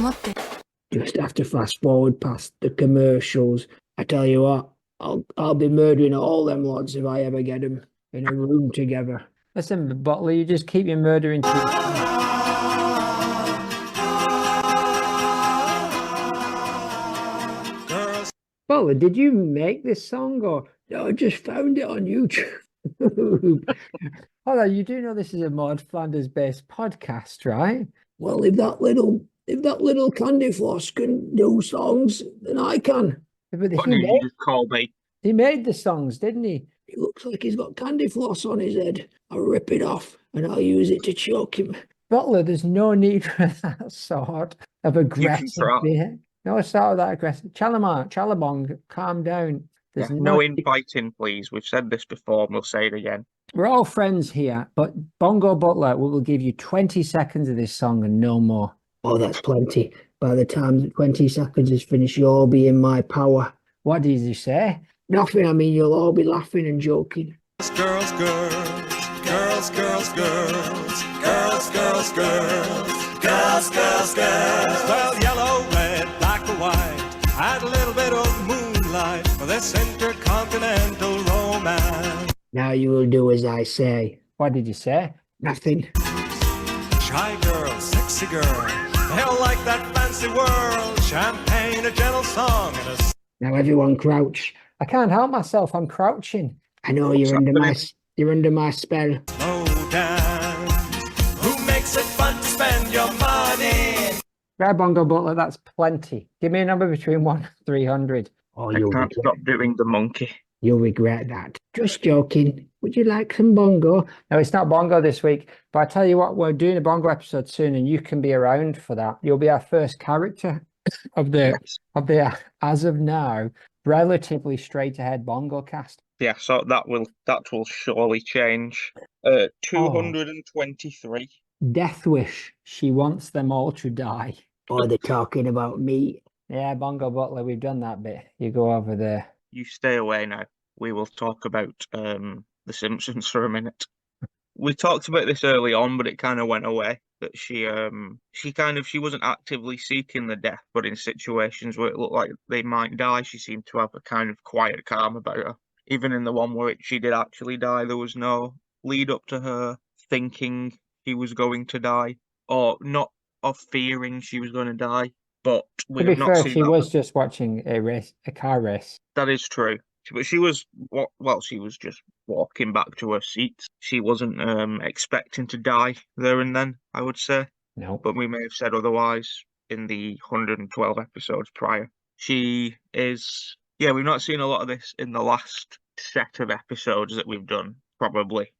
E: have to fast forward past the commercials. I tell you what, I'll be murdering all them lads if I ever get them in a room together.
C: Listen, Butler, you just keep your murdering to Butler, did you make this song or
E: No, I just found it on YouTube.
C: hold on, you do know this is a Maude Flanders based podcast, right?
E: Well, if that little candy floss can do songs, then I can.
C: But
B: What did you just call me?
C: he made the songs, didn't he?
E: He looks like he's got candy floss on his head. I'll rip it off and I'll use it to choke him.
C: Butler, there's no need for that sort of aggressive
B: try.
C: behavior. No sort of that aggressive. Chalabong, calm down. There's
B: No infighting, please. We've said this before and we'll say it again.
C: We're all friends here, but Bongo Butler will give you 20 seconds of this song and no more.
E: Oh, that's plenty. By the time the 20 seconds is finished, you'll all be in my power.
C: What did you say?
E: Nothing, I mean, you'll all be laughing and joking.
F: Girls, girls, girls, girls, girls, girls, girls, girls, girls, girls, girls. Well, yellow, red, black or white, add a little bit of moonlight for this intercontinental romance.
E: Now you will do as I say.
C: What did you say?
E: Nothing.
F: Shy girl, sexy girl, they all like that fancy world. Champagne, a gentle song, and a...
E: Now everyone crouch.
C: I can't help myself. I'm crouching.
E: I know you're under my spell.
F: slow dance. Who makes it fun to spend your money?
C: Right, Bongo Butler, that's plenty. Give me a number between 1 and 300.
E: Oh,
B: I can't stop doing the monkey.
E: You'll regret that. Just joking. Would you like some bongo?
C: No, it's not Bongo this week, but I tell you what, we're doing a Bongo episode soon and you can be around for that. You'll be our first character of the as of now, relatively straight ahead Bongo cast.
B: Yeah, so that will surely change. 223.
C: Death wish. She wants them all to die.
E: Oh, they're talking about me.
C: Yeah, Bongo Butler, we've done that bit. You go over there.
B: You stay away now. We will talk about The Simpsons for a minute. We talked about this early on, but it kind of went away. That she wasn't actively seeking the death, but in situations where it looked like they might die, she seemed to have a kind of quiet calm about her. Even in the one where she did actually die, there was no lead up to her thinking she was going to die, or not of fearing she was going to die. But we
C: to be
B: have not
C: fair,
B: seen
C: she
B: that.
C: was just watching a car race.
B: That is true. But she was just walking back to her seat. She wasn't expecting to die there and then, I would say.
C: No.
B: But we may have said otherwise in the 112 episodes prior. She is... Yeah, we've not seen a lot of this in the last set of episodes that we've done, probably,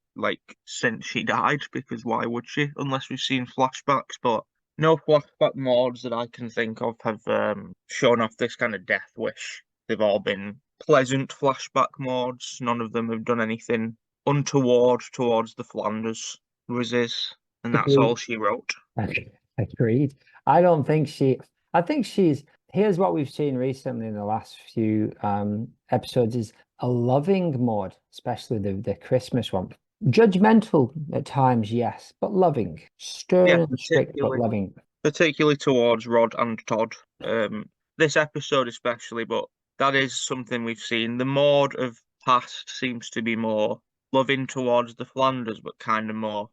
B: since she died, because why would she, unless we've seen flashbacks, but no flashback mods that I can think of have shown off this kind of death wish. They've all been pleasant flashback mods. None of them have done anything untoward towards the Flanders Rizzes, and that's all she wrote.
C: Agreed. I think she's... Here's what we've seen recently in the last few episodes is a loving Maude, especially the Christmas one. Judgmental at times, yes, but loving. Stern and strict, but loving.
B: Particularly towards Rod and Todd. This episode especially, but that is something we've seen. The Maude of Hast seems to be more loving towards the Flanders, but kind of more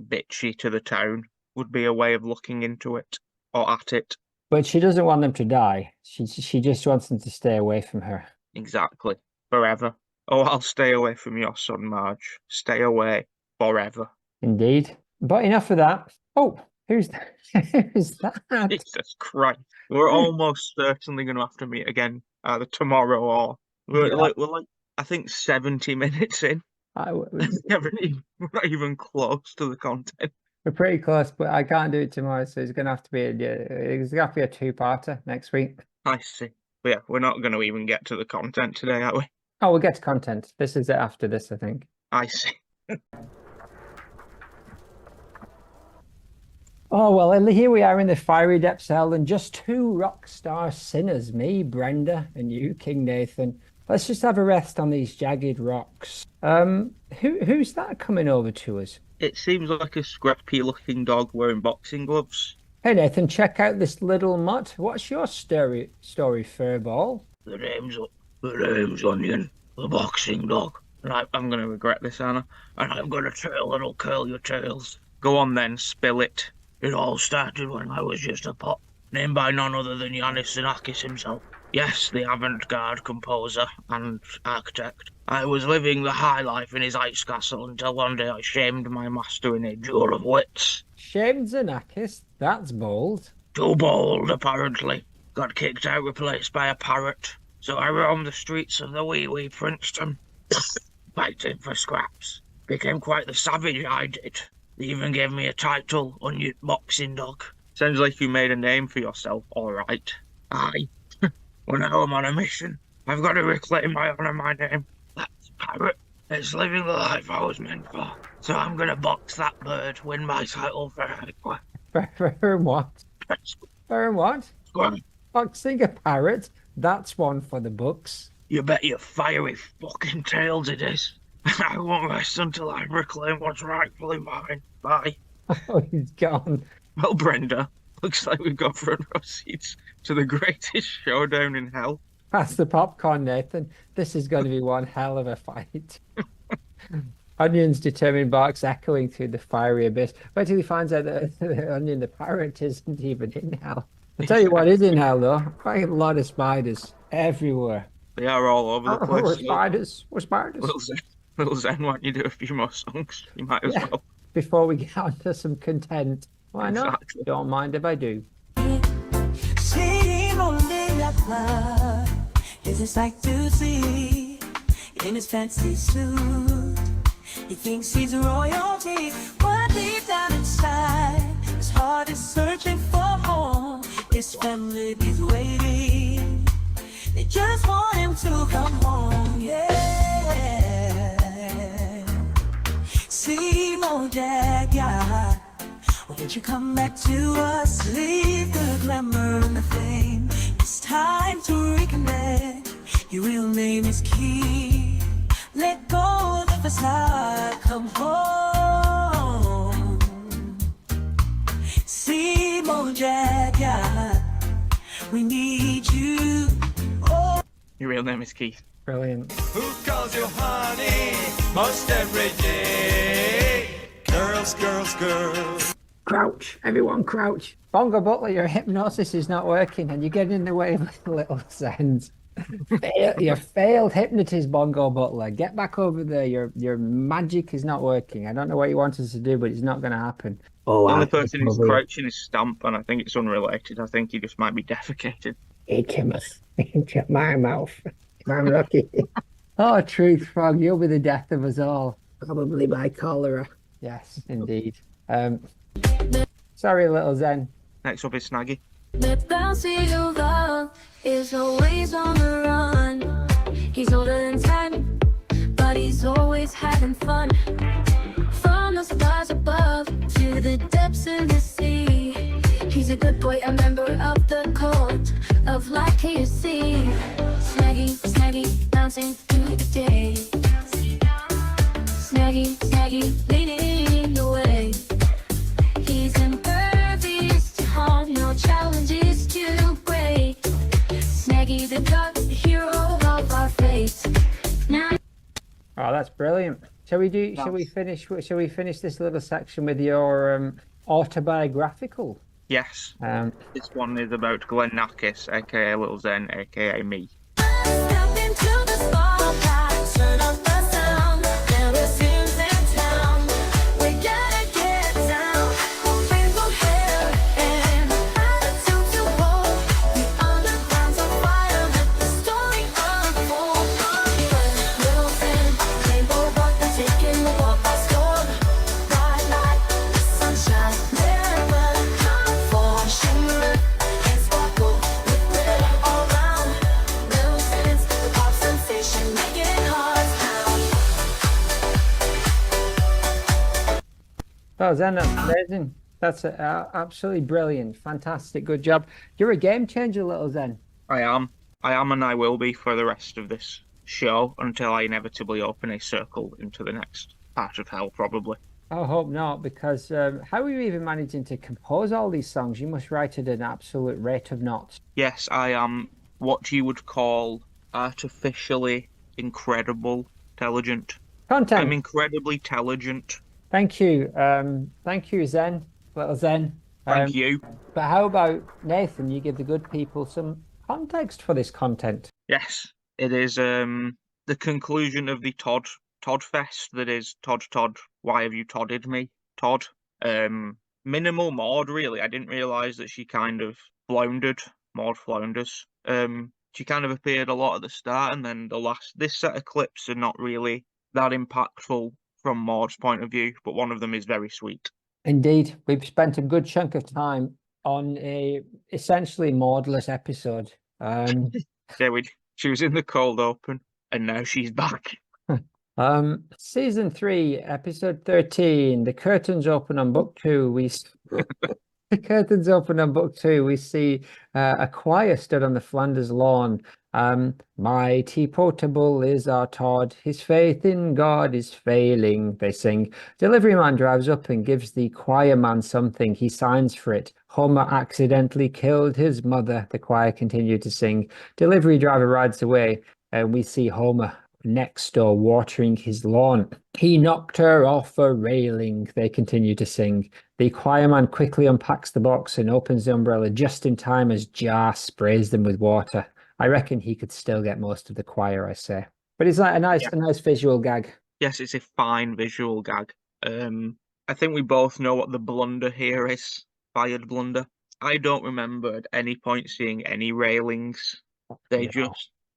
B: bitchy to the town, would be a way of looking into it, or at it.
C: But she doesn't want them to die. She just wants them to stay away from her.
B: Exactly. Forever. Oh, I'll stay away from your son, Marge. Stay away forever.
C: Indeed. But enough of that. Oh, who's that? Who's that?
B: Jesus Christ. We're almost certainly going to have to meet again either tomorrow or... We're like I think, 70 minutes in. We're not even close to the content.
C: We're pretty close, but I can't do it tomorrow, so it's going to have to be a two-parter next week.
B: I see. But yeah, we're not going to even get to the content today, are we?
C: Oh, we'll get to content. This is it after this, I think.
B: I see.
C: Oh, well, and here we are in the fiery depths of hell, and just two rock star sinners, me, Brenda, and you, King Nathan. Let's just have a rest on these jagged rocks. Who's that coming over to us?
B: It seems like a scrappy-looking dog wearing boxing gloves.
C: Hey, Nathan, check out this little mutt. What's your story, Furball?
B: The name's Onion, the boxing dog. And I'm going to regret this, Anna. And I'm going to tell little curl your tails. Go on then, spill it. It all started when I was just a pup, named by none other than Yanis Xenakis himself. Yes, the avant-garde composer and architect. I was living the high life in his ice castle until one day I shamed my master in a duel of wits.
C: Shamed Xenakis? That's bold.
B: Too bold, apparently. Got kicked out, replaced by a parrot. So I roamed the streets of the wee Princeton, fighting for scraps. Became quite the savage, I did. They even gave me a title, Onion Boxing Dog. Sounds like you made a name for yourself, all right. Aye. Well, now I'm on a mission. I've got to reclaim my honor, my name. That's parrot. It's living the life I was meant for. So I'm gonna box that bird, win my title for
C: For what? For what? Boxing a parrot? That's one for the books.
B: You bet your fiery fucking tails it is. I won't rest until I reclaim what's rightfully mine. Bye.
C: Oh, he's gone.
B: Well, Brenda, looks like we've got front row seats to the greatest showdown in hell.
C: Pass the popcorn, Nathan. This is going to be one hell of a fight. Onion's determined barks echoing through the fiery abyss. Wait till he finds out that Onion the parrot isn't even in hell. I'll tell you what is in hell, though. Quite a lot of spiders everywhere.
B: They are all over the place.
C: We're spiders. We're spiders.
B: Little Zen, why don't you do a few more songs? You might as well.
C: Before we get on to some content. Why not?
B: Exactly.
C: Don't mind if I do.
F: Is this like to see in his fancy suit? He thinks he's royalty, but deep down inside, his heart is searching for home. His family is waiting. They just want him to come home. Yeah. See, Maude, yeah. Won't you come back to us? Leave the glamour and the fame. It's time to reconnect. Your real name is key. Let go of the facade. Come home. See, Maude, yeah. We need you. Oh.
B: Your real name is Keith.
C: Brilliant.
F: Who calls you honey most every day? Girls, girls, girls.
C: Crouch. Everyone crouch. Bongo Butler, your hypnosis is not working and you're getting in the way of little Zens. You failed hypnotist, Bongo Butler. Get back over there. Your magic is not working. I don't know what you want us to do, but it's not going to happen.
B: Oh, the only person who's crouching is Stamp, and I think it's unrelated. I think he just might be defecated.
E: Itchy my mouth. I'm lucky.
C: Oh, Truth Frog, you'll be the death of us all.
E: Probably by cholera.
C: Yes, indeed. Sorry, little Zen.
B: Next up is Snaggy.
M: The bouncy love is always on the run. He's older than 10, but he's always having fun. From the stars above to the depths of the sea, he's a good boy, a member of the cult of life KFC. Snaggy, Snaggy, bouncing through the day. Snaggy, Snaggy, leading the way. He's impervious to harm, no challenges to break. Snaggy, the dark hero of our fate. Now.
C: Oh, that's brilliant. Shall we finish this little section with your autobiographical?
B: Yes. This one is about Glenn Nakis, aka Little Zen, aka me.
M: Step into the spotlight, turn up the sound. There are scenes in town. We gotta get down. Rainbow hair and attitude to hold. The underground's on fire, let the story unfold. Little Zen, rainbow water, taking the walk by storm. Bright light, the sunshine, never come for shimmer and sparkle with glitter all around. Little Zen's the pop sensation, making hearts pound.
C: Oh, Zen, that's amazing. That's absolutely brilliant. Fantastic. Good job. You're a game changer, little Zen.
B: I am. I am, and I will be for the rest of this show until I inevitably open a circle into the next part of hell, probably.
C: I hope not, because how are you even managing to compose all these songs? You must write at an absolute rate of knots.
B: Yes, I am what you would call artificially incredible intelligent. I'm
C: Content.
B: incredibly intelligent.
C: Thank you. Thank you, Zen, little Zen.
B: Thank you.
C: But how about Nathan? You give the good people some context for this content.
B: Yes, it is the conclusion of the Todd Fest that is Todd, why have you todded me, Todd? Minimal Maude, really. I didn't realise that she kind of floundered, Maude flounders. She kind of appeared a lot at the start, and then this set of clips are not really that impactful from Maude's point of view, but one of them is very sweet.
C: Indeed, we've spent a good chunk of time on a essentially Maudeless episode.
B: Yeah, she was in the cold open, and now she's back.
C: Season 3, episode 13. The curtains open on book 2. The curtains open on book 2. We see a choir stood on the Flanders lawn. Mighty potable is our Todd. His faith in God is failing, they sing. Delivery man drives up and gives the choir man something. He signs for it. Homer accidentally killed his mother, the choir continued to sing. Delivery driver rides away, and we see Homer next door watering his lawn. He knocked her off a railing, they continue to sing. The choirman quickly unpacks the box and opens the umbrella just in time as Jar sprays them with water. I reckon he could still get most of the choir, I say. But it's like a nice visual gag.
B: Yes, it's a fine visual gag. I think we both know what the blunder here is. Fired blunder. I don't remember at any point seeing any railings.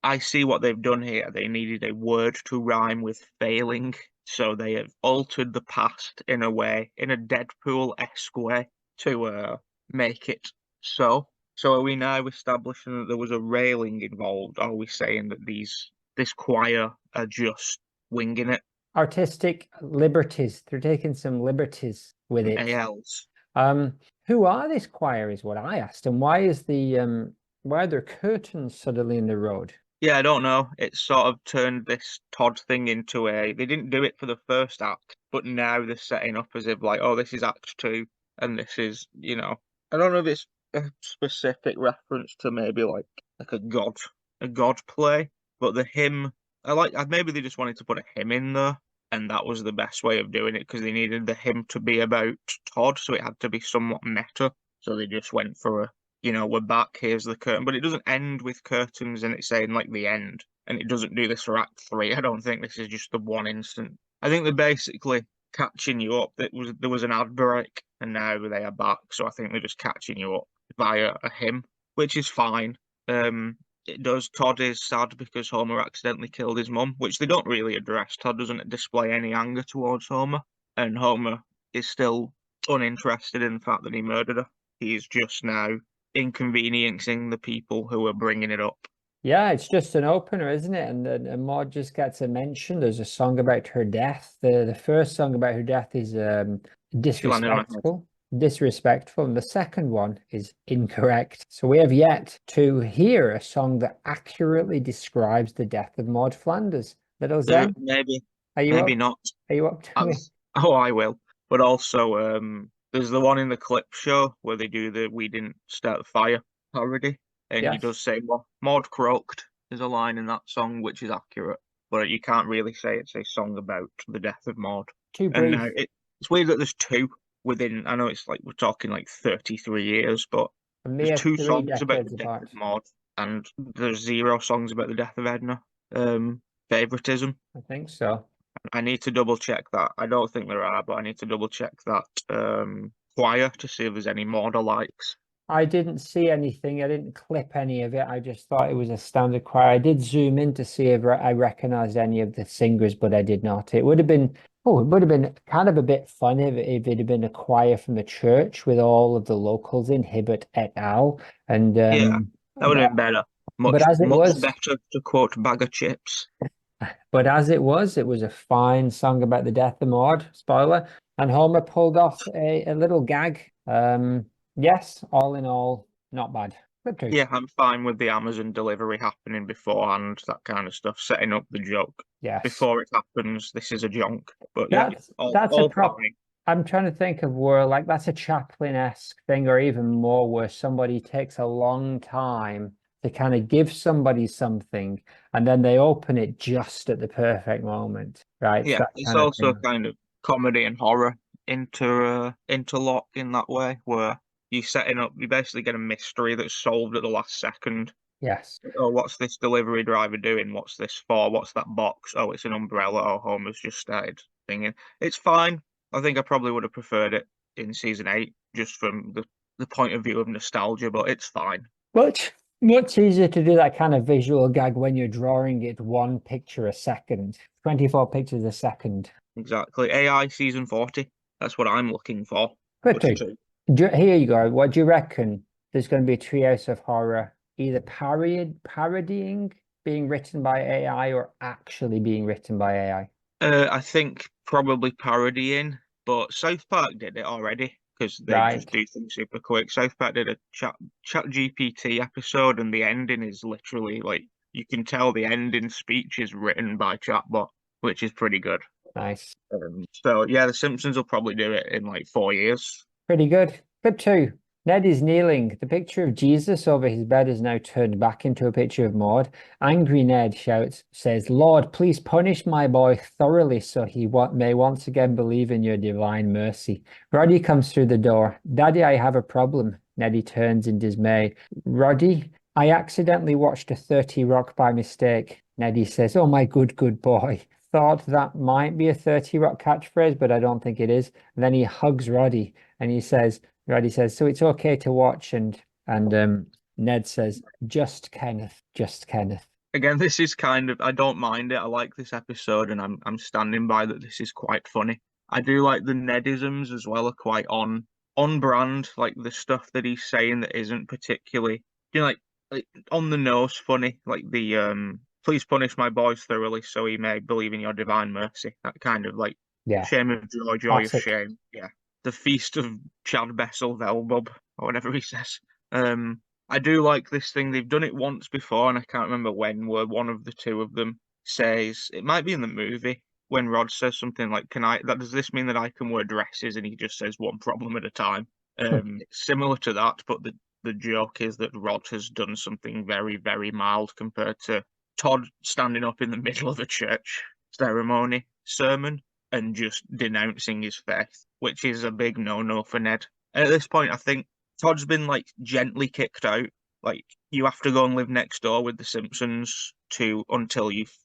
B: I see what they've done here. They needed a word to rhyme with failing, so they have altered the past in a way, in a Deadpool-esque way, to make it so. So are we now establishing that there was a railing involved? Or are we saying that this choir are just winging it?
C: Artistic liberties. They're taking some liberties with it.
B: ALs.
C: Who are this choir is what I asked, and why are there curtains suddenly in the road?
B: Yeah, I don't know. It sort of turned this Todd thing into they didn't do it for the first act, but now they're setting up as if like, oh, this is Act 2, and this is, I don't know if it's a specific reference to maybe like a god play, but the hymn, maybe they just wanted to put a hymn in there, and that was the best way of doing it because they needed the hymn to be about Todd, so it had to be somewhat meta. So they just went for we're back, here's the curtain. But it doesn't end with curtains and it's saying like the end. And it doesn't do this for Act 3. I don't think this is just the one instant. I think they're basically catching you up. There was an ad break and now they are back. So I think they're just catching you up via a hymn, which is fine. Todd is sad because Homer accidentally killed his mum, which they don't really address. Todd doesn't display any anger towards Homer. And Homer is still uninterested in the fact that he murdered her. He is just now inconveniencing the people who are bringing it up.
C: Yeah, it's just an opener, isn't it? And Maude just gets a mention. There's a song about her death. The first song about her death is disrespectful. And the second one is incorrect. So we have yet to hear a song that accurately describes the death of Maude Flanders. Little Zen,
B: maybe
C: maybe
B: not.
C: Are you up to it?
B: Oh, I will. But also, there's the one in the clip show where they do the "We Didn't Start the Fire" parody, and he does say Maude croaked. There's a line in that song which is accurate, but you can't really say it's a song about the death of Maude.
C: Too brief.
B: And it's weird that there's two within. I know it's like we're talking like 33 years, but there's 2 songs about the death of Maude, and there's 0 songs about the death of Edna. Favoritism.
C: I think so.
B: I need to double check that. I don't think there are, but I need to double check that choir to see if there's any Maude likes.
C: I didn't see anything. I didn't clip any of it. I just thought it was a standard choir. I did zoom in to see if I recognized any of the singers, but I did not. It would have been kind of a bit fun if it had been a choir from the church with all of the locals in Hibbert et al. And
B: yeah, that would have been better. Much better, to quote Bag of Chips.
C: But as it was a fine song about the death of Maude, spoiler, and Homer pulled off a little gag Yes, all in all, not bad. Clip 2.
B: Yeah, I'm fine with the Amazon delivery happening beforehand, that kind of stuff, setting up the joke.
C: Yes.
B: Before it happens, this is a jonk. But yeah,
C: That's a
B: all
C: prop.
B: fine.
C: I'm trying to think of where, like, that's a Chaplin-esque thing, or even more, where somebody takes a long time to kind of give somebody something, and then they open it just at the perfect moment, right?
B: Yeah,
C: That
B: it's
C: kind of
B: also
C: thing.
B: kind of comedy and horror interlock in that way, where you basically get a mystery that's solved at the last second.
C: Yes.
B: Oh, what's this delivery driver doing? What's this for? What's that box? Oh, it's an umbrella. Oh, Homer's just started singing. It's fine. I think I probably would have preferred it in season 8, just from the point of view of nostalgia, but it's fine.
C: Much easier to do that kind of visual gag when you're drawing it one picture a second, 24 pictures a second.
B: Exactly. AI season 40. That's what I'm looking for.
C: Clip
B: Push
C: 2.
B: 2.
C: Here you go. What do you reckon? There's going to be a Treehouse of Horror, either parodying being written by AI or actually being written by AI.
B: I think probably parodying, but South Park did it already because they just
C: Right.
B: do things super quick. South Park did a chat GPT episode, and the ending is literally like you can tell the ending speech is written by chatbot, which is pretty good.
C: Nice.
B: So yeah, The Simpsons will probably do it in like 4 years.
C: Pretty good. Clip 2. Ned is kneeling. The picture of Jesus over his bed is now turned back into a picture of Maude. Angry Ned says, Lord, please punish my boy thoroughly so he may once again believe in your divine mercy. Roddy comes through the door. Daddy, I have a problem. Neddy turns in dismay. Roddy, I accidentally watched a 30 Rock by mistake. Neddy says, oh, my good boy. Thought that might be a 30 Rock catchphrase, but I don't think it is. And then he hugs Roddy and Roddy says, so it's okay to watch. And Ned says, just Kenneth.
B: Again, this is kind of I don't mind it. I like this episode, and I'm standing by that. This is quite funny. I do like the Nedisms as well, are quite on brand. Like the stuff that he's saying that isn't particularly, like on the nose funny. Like the please punish my boys thoroughly so he may believe in your divine mercy. That kind of like
C: Yeah.
B: shame of joy, joy of
C: Classic.
B: shame. Yeah, the feast of Chad Bessel Velbub or whatever he says. I do like this thing. They've done it once before, and I can't remember when, where one of the two of them says, it might be in the movie, when Rod says something like, does this mean that I can wear dresses? And he just says one problem at a time. Similar to that, but the joke is that Rod has done something very, very mild compared to Todd standing up in the middle of a church ceremony sermon and just denouncing his faith, which is a big no-no for Ned. And at this point, I think Todd's been like gently kicked out. Like you have to go and live next door with the Simpsons until you've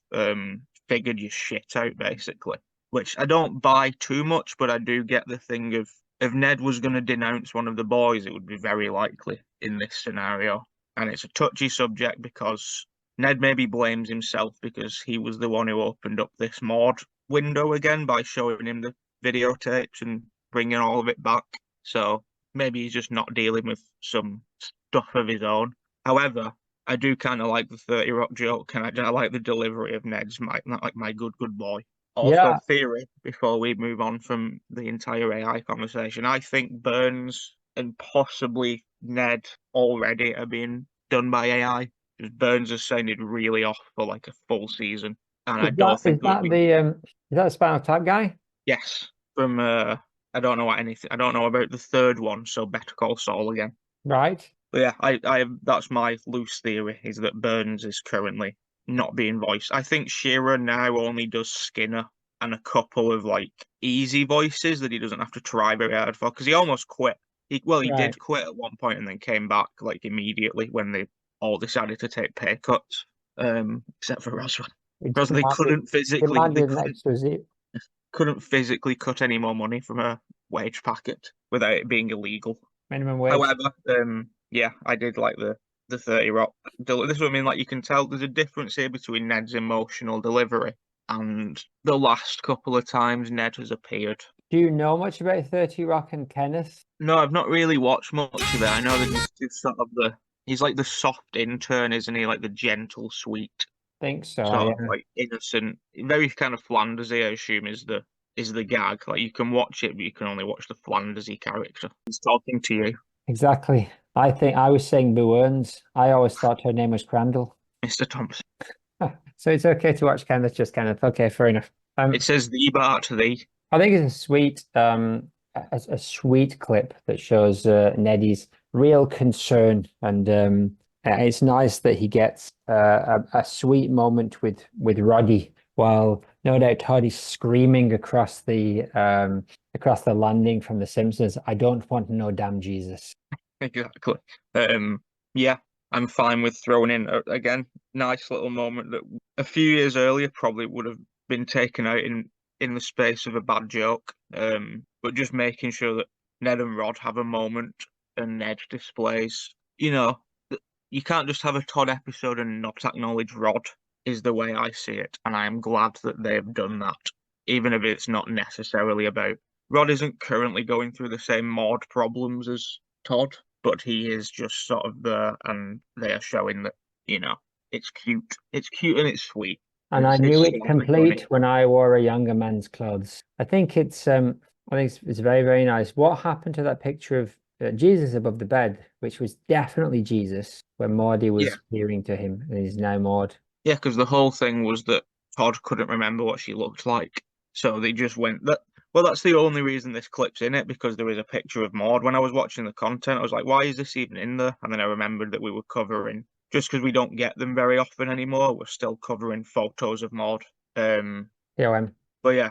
B: figured your shit out, basically. Which I don't buy too much, but I do get the thing of if Ned was going to denounce one of the boys, it would be very likely in this scenario. And it's a touchy subject because Ned maybe blames himself because he was the one who opened up this Maude window again by showing him the videotapes and bringing all of it back. So maybe he's just not dealing with some stuff of his own. However, I do kind of like the 30 Rock joke, and I like the delivery of Ned's my good boy. Also,
C: Yeah.
B: theory, before we move on from the entire AI conversation, I think Burns and possibly Ned already are being done by AI. Because Burns has sounded really off for like a full season, and I don't think
C: Is that the Spinal Tap guy?
B: Yes, from I don't know about the third one, so Better Call Saul again.
C: Right.
B: But yeah, I that's my loose theory is that Burns is currently not being voiced. I think Shearer now only does Skinner and a couple of like easy voices that he doesn't have to try very hard for because he almost quit. He
C: Right.
B: did quit at one point and then came back like immediately when they all decided to take pay cuts, except for Roswell. Because they couldn't physically couldn't physically cut any more money from a wage packet without it being illegal.
C: Minimum wage.
B: However, yeah, I did like the 30 Rock. This is what I mean. Like you can tell, there's a difference here between Ned's emotional delivery and the last couple of times Ned has appeared.
C: Do you know much about 30 Rock and Kenneth?
B: No, I've not really watched much of it. I know that he's sort of he's like the soft intern, isn't he? Like the gentle, sweet,
C: Think so.
B: sort
C: Yeah.
B: of like innocent, very kind of Flandersy, I assume, is is the gag. Like, you can watch it, but you can only watch the Flandersy character. He's talking to you,
C: Exactly. I think I was saying Boo Earns. I always thought her name was Crandall.
B: Mr. Thompson.
C: So it's okay to watch Kenneth, just Kenneth. Okay, fair enough.
B: It says the Bart thee.
C: I think it's a sweet, a sweet clip that shows Neddy's real concern, and it's nice that he gets a sweet moment with Roddy, while no doubt Todd is screaming across the landing from The Simpsons, "I don't want no damn Jesus."
B: Exactly. Yeah, I'm fine with throwing in again. Nice little moment that a few years earlier probably would have been taken out in the space of a bad joke. But just making sure that Ned and Rod have a moment, and Ned displays, you can't just have a Todd episode and not acknowledge Rod, is the way I see it, and I am glad that they've done that, even if it's not necessarily about. Rod isn't currently going through the same Maude problems as Todd, but he is just sort of there, and they are showing that, it's cute. It's cute and it's sweet.
C: And I knew it
B: slightly
C: complete
B: funny.
C: when I wore a younger man's clothes. I think it's very, very nice. What happened to that picture of Jesus above the bed, which was definitely Jesus when Maude was appearing to him, and he's now Maude.
B: Yeah, because the whole thing was that Todd couldn't remember what she looked like, so they just went that. Well, that's the only reason this clip's in it, because there is a picture of Maude. When I was watching the content, I was like, why is this even in there? And then I remembered that we were covering, just because we don't get them very often anymore, we're still covering photos of Maude. But yeah,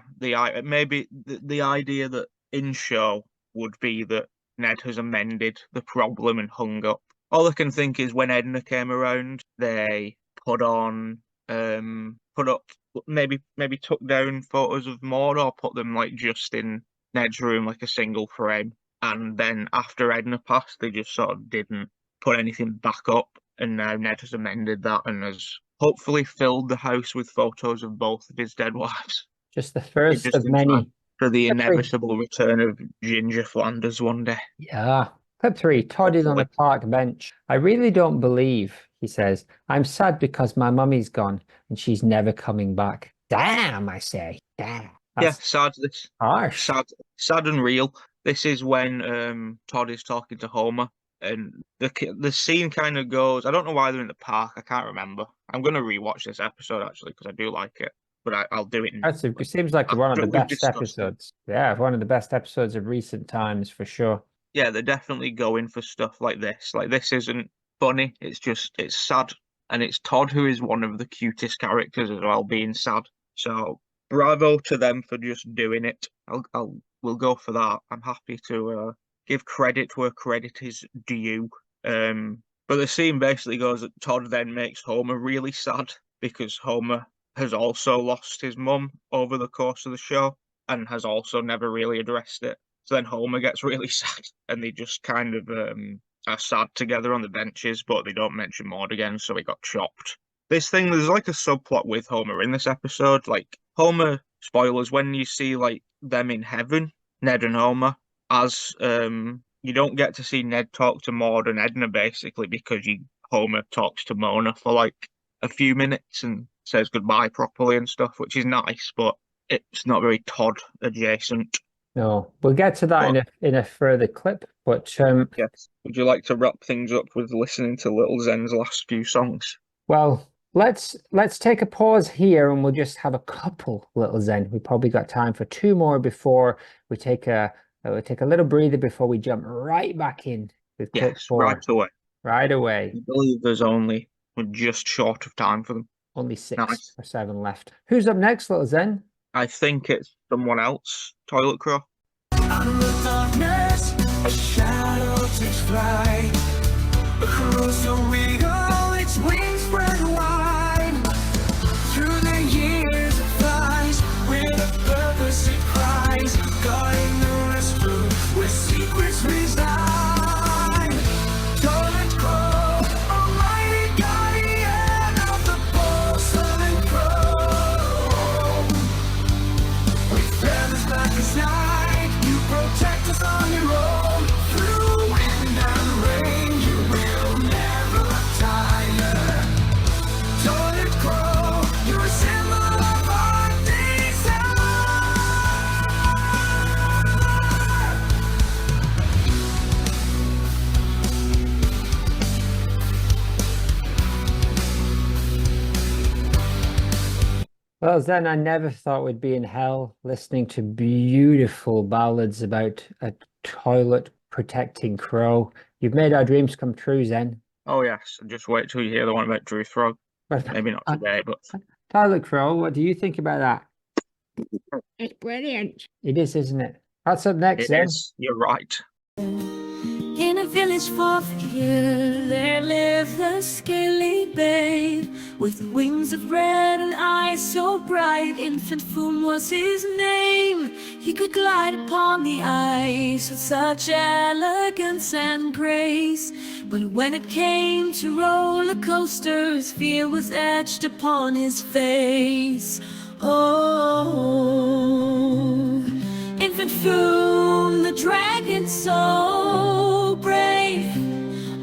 B: maybe the idea that in show would be that Ned has amended the problem and hung up. All I can think is when Edna came around, they put up, maybe took down photos of Maude, or put them like just in Ned's room, like a single frame. And then after Edna passed, they just sort of didn't put anything back up. And now Ned has amended that and has hopefully filled the house with photos of both of his dead wives.
C: Just the first
B: Just
C: of
B: in
C: many.
B: time for the inevitable return of Ginger Flanders one day.
C: Yeah. Clip 3, Todd is on a park bench. "I really don't believe," he says, "I'm sad because my mummy's gone and she's never coming back." Damn, I say. Damn. That's
B: sad. This
C: harsh.
B: Sad and real. This is when Todd is talking to Homer, and the scene kind of goes. I don't know why they're in the park. I can't remember. I'm going to rewatch this episode actually because I do like it, but I'll do it.
C: It seems like one of the best episodes. Yeah, one of the best episodes of recent times for sure.
B: Yeah, they're definitely going for stuff like this. Like, this isn't funny. It's sad, and it's Todd who is one of the cutest characters as well, being sad. So bravo to them for just doing it. We'll go for that. I'm happy to give credit where credit is due. But the scene basically goes that Todd then makes Homer really sad because Homer has also lost his mum over the course of the show and has also never really addressed it. So then Homer gets really sad, and they just kind of are sad together on the benches, but they don't mention Maude again, so he got chopped. There's like a subplot with Homer in this episode. Like, Homer, spoilers, when you see like them in heaven, Ned and Homer, as you don't get to see Ned talk to Maude and Edna basically because Homer talks to Mona for like a few minutes and says goodbye properly and stuff, which is nice, but it's not very Todd adjacent.
C: No, we'll get to that in a further clip. But
B: yes, would you like to wrap things up with listening to Little Zen's last few songs?
C: Well, let's take a pause here, and we'll just have a couple Little Zen. We probably got time for 2 more before we take a little breather before we jump right back in with clip 4.
B: Right away.
C: I
B: believe we're just short of time for them.
C: Only 6 or 7 left. Who's up next, Little Zen?
B: I think it's someone else. Toilet Crow.
F: Out of darkness, a shadow takes flight. Across the wheel, its wings spread wide. Through the years it flies, with a purpose it cries. Guarding the rescue, where secrets reside. Toilet Crow, almighty guardian of the porcelain crow. With feathers black as night, you protect us on your own. Through wind and rain, you will never tire.
C: Well, then I never thought we'd be in hell listening to beautiful ballads about a toilet protecting crow. You've made our dreams come true, Zen.
B: Oh yes, just wait till you hear the one about Drew Frog.
C: But
B: Maybe not today, but
C: toilet crow, what do you think about that?
E: It's brilliant.
C: It is, isn't it? What's up next,
B: it
C: Zen?
B: is. You're right.
M: In a village far from here, there lived a scaly babe with wings of red and eyes so bright. Infant Foom was his name. He could glide upon the ice with such elegance and grace. But when it came to roller coasters, fear was etched upon his face. Oh, Infant Foom, the dragon so brave,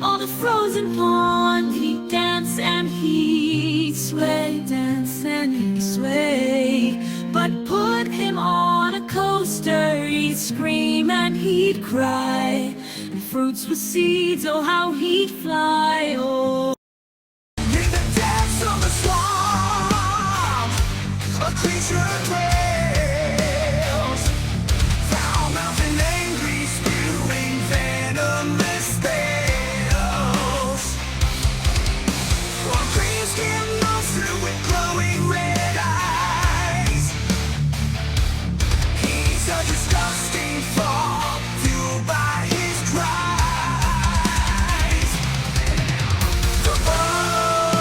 M: on the frozen pond he'd dance and he'd sway, dance and he'd sway. But put him on a coaster, he'd scream and he'd cry. And fruits with seeds, oh how he'd fly, oh.
F: In the depths of the swamp, a creature dwells, foul-mouthed and angry, spewing venomous spells. One green-skinned monster with glowing red eyes. He's a disgusting thought, fueled by his cries. The bodega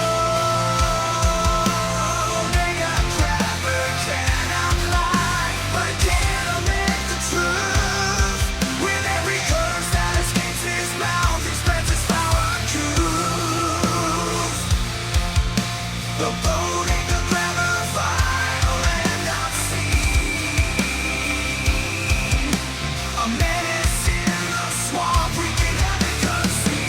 F: trapper cannot lie, but can't omit the truth. With every curse that escapes his mouth, he spreads his power truth. The bodega grabber, vile and obscene, a menace in the swamp, wreaking havoc unseen.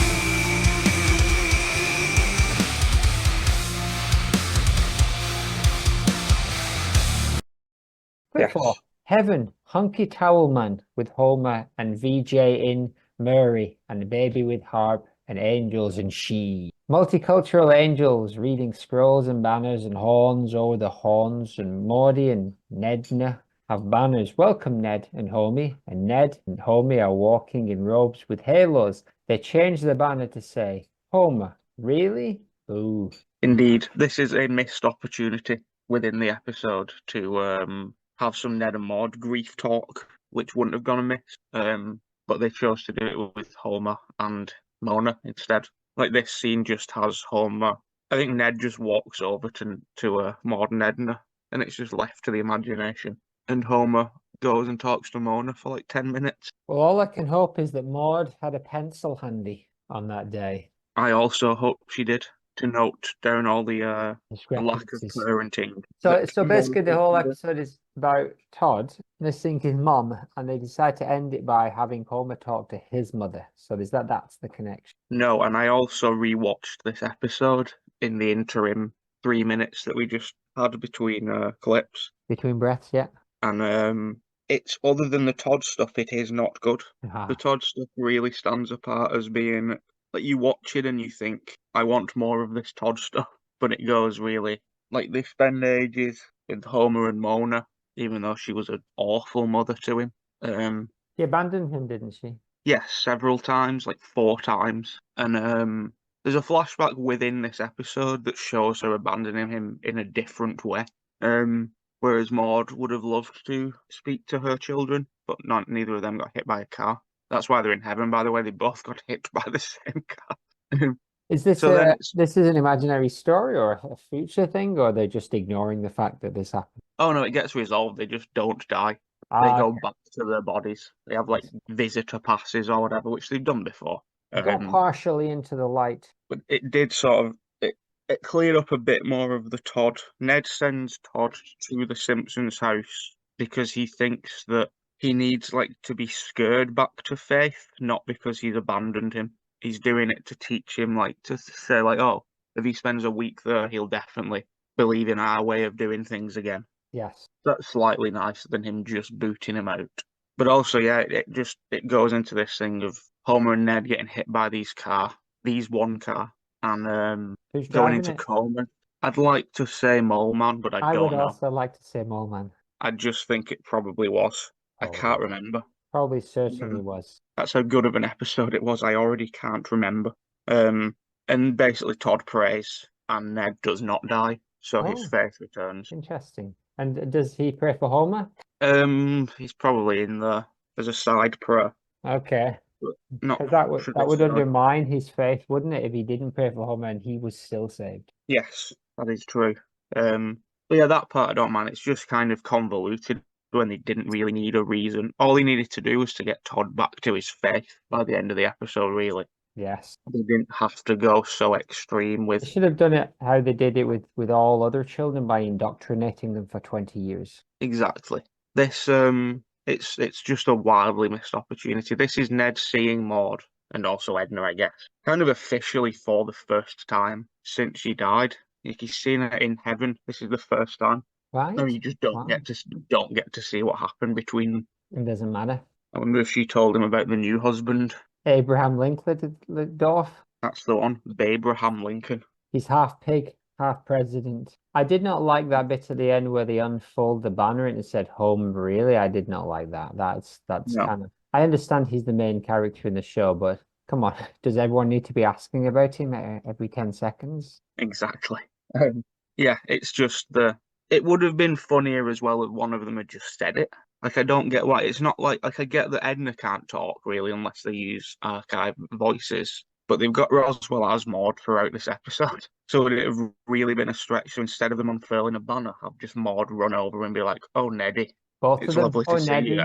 C: Quick four. Heaven, Hunky Towel Man with Homer and VJ in Murray, and a baby with harp and angels and she. Multicultural angels reading scrolls and banners and horns over the horns, and Maude and Nedna have banners. Welcome Ned and Homie, and Ned and Homie are walking in robes with halos. They change the banner to say, Homer, really? Ooh.
B: Indeed, this is a missed opportunity within the episode to have some Ned and Maude grief talk, which wouldn't have gone amiss. But they chose to do it with Homer and Mona instead. Like, this scene just has Homer. I think Ned just walks over to Maude and Edna, and it's just left to the imagination. And Homer goes and talks to Mona for like 10 minutes.
C: Well, all I can hope is that Maude had a pencil handy on that day.
B: I also hope she did, to note down all the lack of
C: Discrepancies.
B: parenting.
C: So
B: that
C: basically the
B: Mona
C: whole
B: did.
C: episode is about Todd missing his mom, and they decide to end it by having Homer talk to his mother. So that's the connection.
B: No, and I also rewatched this episode in the interim 3 minutes that we just had between clips.
C: Between breaths, yeah.
B: And it's, other than the Todd stuff, it is not good.
C: Ah.
B: The Todd stuff really stands apart as being, like, you watch it and you think, I want more of this Todd stuff. But it goes really, like, they spend ages with Homer and Mona, even though she was an awful mother to him.
C: She abandoned him, didn't she?
B: Yes, several times, like 4 times. And there's a flashback within this episode that shows her abandoning him in a different way. Whereas Maude would have loved to speak to her children, but neither of them got hit by a car. That's why they're in heaven, by the way. They both got hit by the same car.
C: Is this
B: So then
C: this is an imaginary story or a future thing, or they're just ignoring the fact that this happened?
B: Oh no, it gets resolved. They just don't die. They
C: Ah,
B: go
C: okay.
B: back to their bodies. They have like visitor passes or whatever, which they've done before.
C: Got partially into the light.
B: But it did sort of it cleared up a bit more of the Todd. Ned sends Todd to the Simpsons house because he thinks that he needs like to be scared back to faith, not because he's abandoned him. He's doing it to teach him, like, to say, like, oh, if he spends a week there, he'll definitely believe in our way of doing things again.
C: Yes.
B: That's slightly nicer than him just booting him out. But also, yeah, it goes into this thing of Homer and Ned getting hit by these one car, and
C: Who's
B: going
C: driving
B: into
C: it?
B: coma. I'd like to say Mole Man, but I
C: I would
B: don't know.
C: also like to say Mole Man.
B: I just think it probably was. I can't
C: Probably.
B: remember.
C: Probably certainly was.
B: That's how good of an episode it was. I already can't remember. And basically Todd prays and Ned does not die, so his
C: Oh,
B: faith returns.
C: interesting. And does he pray for Homer?
B: He's probably in there as a side prayer,
C: Okay.
B: but not
C: Because that would
B: traditionally.
C: undermine his faith, wouldn't it, if he didn't pray for Homer and he was still saved?
B: Yes, that is true. But yeah, that part I don't mind. It's just kind of convoluted when they didn't really need a reason. All he needed to do was to get Todd back to his faith by the end of the episode, really.
C: Yes.
B: They didn't have to go so extreme
C: They
B: with
C: should have done it how they did it with all other children by indoctrinating them for 20 years.
B: exactly. This it's just a wildly missed opportunity. This is Ned seeing Maude and also Edna, I guess. Kind of officially for the first time since she died. Like he's seen her in heaven. This is the first time.
C: Right?
B: No, you just
C: Wow.
B: don't get to see what happened between them.
C: It doesn't matter.
B: I wonder if she told him about the new husband.
C: Abraham Lincoln,
B: That's the one, Abraham Lincoln.
C: he's half pig, half president. I did not like that bit at the end where they unfold the banner and it said home. Really, I did not like that. That's
B: No.
C: kind of. I understand he's the main character in the show, but come on, does everyone need to be asking about him every 10 seconds?
B: Exactly. Yeah, it's just it would have been funnier as well if one of them had just said it. Like I don't get why it's not like I get that Edna can't talk really unless they use archive voices, but they've got Roswell as Maude throughout this episode. So would it have really been a stretch? So instead of them unfurling a banner, have just Maude run over and be like, "Oh, Neddy,
C: Both
B: it's
C: of them.
B: lovely
C: Oh,
B: to see
C: Neddy.
B: you,"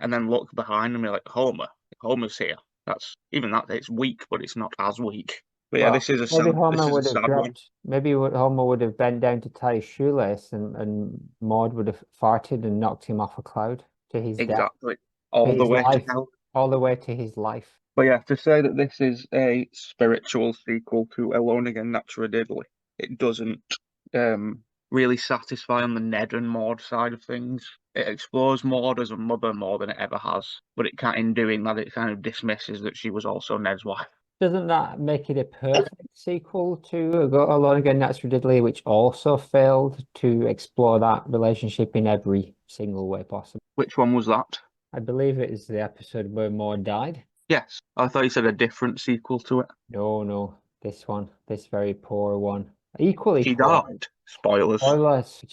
B: and then look behind and be like, "Homer's here." That's even that it's weak, but it's not as weak. But yeah,
C: Well,
B: this is a
C: maybe
B: sad.
C: Homer
B: This is a
C: would have
B: sad one.
C: dropped. Maybe Homer would have bent down to tie his shoelace, and Maude would have farted and knocked him off a cloud to his death,
B: Exactly.
C: to
B: All the
C: his
B: way to
C: life,
B: hell.
C: all the way to his life.
B: But yeah, to say that this is a spiritual sequel to Alone Again Naturally Diddly, it doesn't really satisfy on the Ned and Maude side of things. It explores Maude as a mother more than it ever has, but it can't, in doing that, it kind of dismisses that she was also Ned's wife.
C: Doesn't that make it a perfect sequel to Alone Again Naturally Diddly, which also failed to explore that relationship in every single way possible?
B: Which one was that?
C: I believe it is the episode where Maude died.
B: Yes, I thought you said a different sequel to it.
C: No, this one, this very poor one. Equally
B: She
C: poor.
B: died. Spoilers.
C: Spoilers,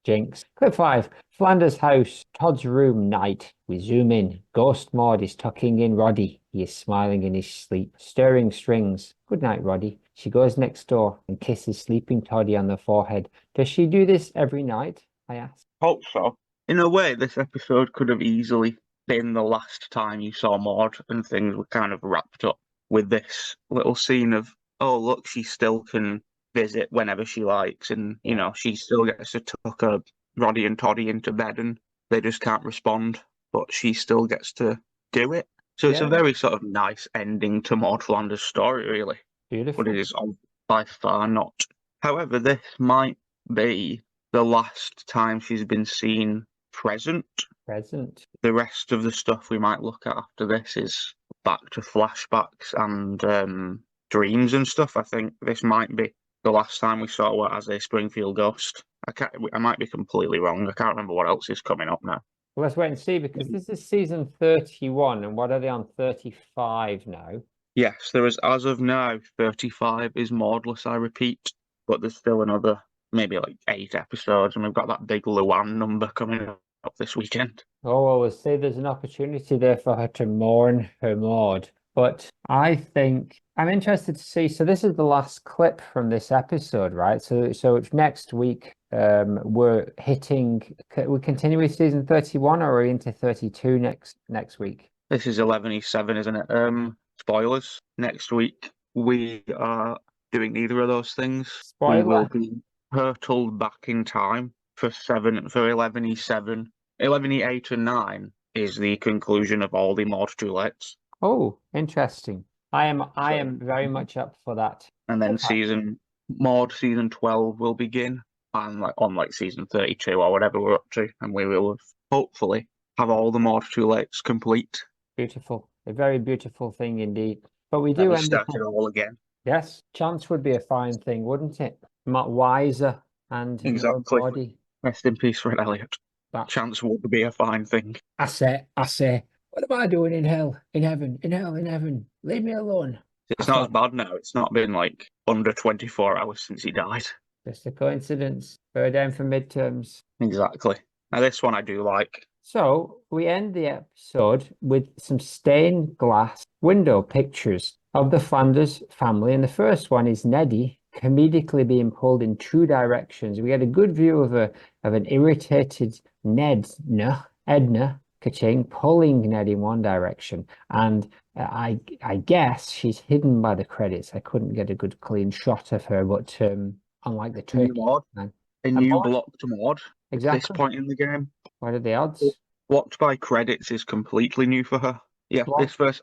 C: jinx. Clip 5. Flanders' house, Todd's room, night. We zoom in. Ghost Maude is tucking in Roddy. He is smiling in his sleep, stirring strings. Good night, Roddy. She goes next door and kisses sleeping Toddy on the forehead. Does she do this every night? I ask.
B: Hope so. In a way, this episode could have easily been the last time you saw Maude and things were kind of wrapped up with this little scene of, oh, look, she still can visit whenever she likes and, you know, she still gets to tuck her Roddy and Toddy into bed and they just can't respond, but she still gets to do it. So it's a very sort of nice ending to Maude Flanders' story, really.
C: Beautiful.
B: But it is by far not. However, this might be the last time she's been seen present. The rest of the stuff we might look at after this is back to flashbacks and dreams and stuff. I think this might be the last time we saw her as a Springfield ghost. I might be completely wrong. I can't remember what else is coming up now.
C: Well, let's wait and see, because this is season 31, and what are they on, 35 now?
B: Yes, there is, as of now, 35 is Maudeless, I repeat, but there's still another, maybe like 8 episodes, and we've got that big Luann number coming up this weekend.
C: Oh, well, we'll see. There's an opportunity there for her to mourn her Maude. But I think I'm interested to see. So this is the last clip from this episode, right? So if next week we're hitting, we continue with season 31, or are we into 32 next week?
B: This is 11E07, isn't it? Spoilers. Next week we are doing neither of those things.
C: Spoiler.
B: We will be hurtled back in time for 11E7. 11E8 and 9 is the conclusion of all the Maude duets.
C: Oh, interesting. I am very much up for that.
B: And then Maude season 12 will begin, and on season 32 or whatever we're up to, and we will hopefully have all the Maude duets complete.
C: Beautiful. A very beautiful thing indeed. But we do end
B: start it all again.
C: Yes, chance would be a fine thing, wouldn't it? wiser and more
B: Exactly.
C: body.
B: Rest in peace, Fred Elliott.
C: That
B: Chance would be a fine thing.
E: I say, what am I doing in hell, in heaven, in hell, in heaven? Leave me alone.
B: It's not as bad now. It's not been like under 24 hours since he died.
C: just a coincidence. Go down for midterms.
B: Exactly. Now, this one I do like.
C: So we end the episode with some stained glass window pictures of the Flanders family. And the first one is Neddy comedically being pulled in two directions. We get a good view of an irritated Edna Kaching pulling Ned in one direction. And I guess she's hidden by the credits. I couldn't get a good clean shot of her, but unlike the Turkish man.
B: A new blocked mod at this
C: Exactly.
B: point in the game.
C: What are the odds?
B: Blocked by credits is completely new for her. Yeah, this first,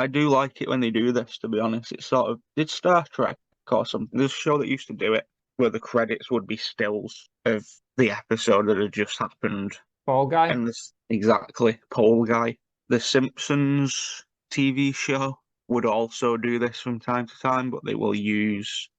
B: I do like it when they do this, to be honest. It's sort of, did Star Trek or something, there's a show that used to do it, where the credits would be stills of the episode that had just happened.
C: Fall Guy?
B: And this, exactly, Pole Guy. The Simpsons TV show would also do this from time to time, but they will use,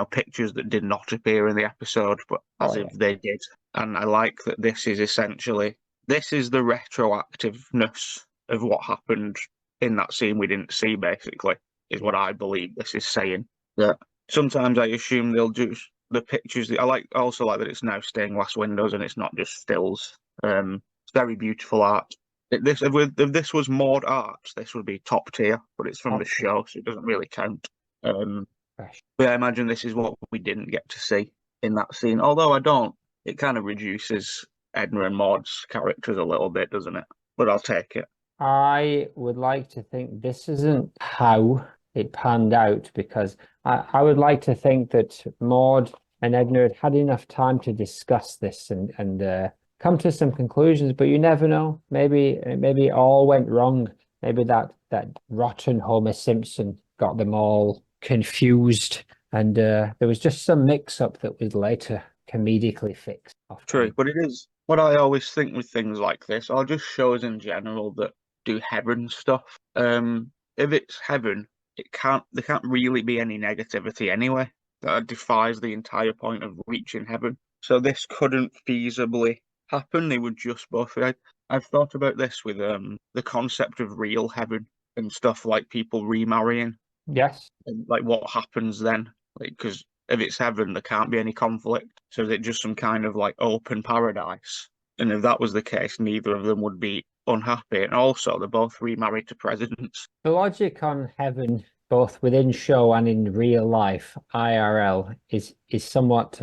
B: pictures that did not appear in the episode, but as if they did. And I like that this is essentially, this is the retroactiveness of what happened in that scene we didn't see, basically, is what I believe this is saying. That sometimes I assume they'll do the pictures. I also like that it's now stained glass windows and it's not just stills. It's very beautiful art. If this was Maude art, this would be top tier, but it's from the show, so it doesn't really count. But I imagine this is what we didn't get to see in that scene. Although it kind of reduces Edna and Maude's characters a little bit, doesn't it? But I'll take it.
C: I would like to think this isn't how it panned out, because I would like to think that Maude and Edna had enough time to discuss this and come to some conclusions, but you never know. Maybe it all went wrong. Maybe that rotten Homer Simpson got them all confused, and there was just some mix-up that was later comedically fixed.
B: True, but it is what I always think with things like this, or just shows in general that do heaven stuff. If it's heaven, there can't really be any negativity anyway. That defies the entire point of reaching heaven. So this couldn't feasibly happen. They would just both. I've thought about this with the concept of real heaven and stuff, like people remarrying.
C: Yes.
B: And like what happens then? Because if it's heaven, there can't be any conflict. So is it just some kind of like open paradise? And if that was the case, neither of them would be unhappy. And also, they're both remarried to presidents.
C: The logic on heaven, both within show and in real life, IRL, is somewhat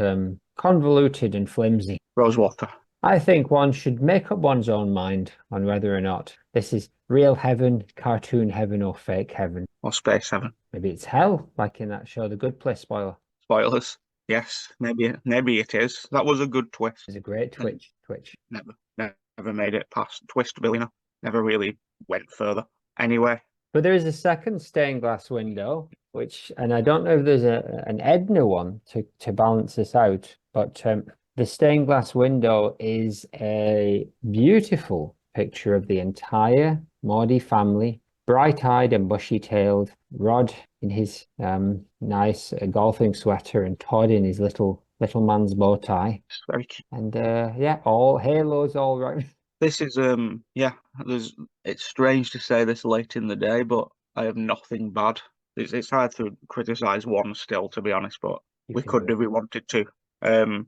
C: convoluted and flimsy.
B: Rosewater.
C: I think one should make up one's own mind on whether or not this is real heaven, cartoon heaven, or fake heaven.
B: Or space heaven.
C: Maybe it's hell, like in that show, The Good Place.
B: Spoilers. Yes, maybe it is. That was a good twist.
C: It's a great twitch.
B: Never made it past twist billionaire. Never really went further. Anyway.
C: But there is a second stained glass window, and I don't know if there's an Edna one to balance this out, but the stained glass window is a beautiful picture of the entire Maude family, bright-eyed and bushy-tailed, Rod in his nice golfing sweater and Todd in his little man's bow tie.
B: It's very cute.
C: And all halos all right.
B: This is it's strange to say this late in the day, but I have nothing bad. It's hard to criticize one still, to be honest, but we could if we wanted to.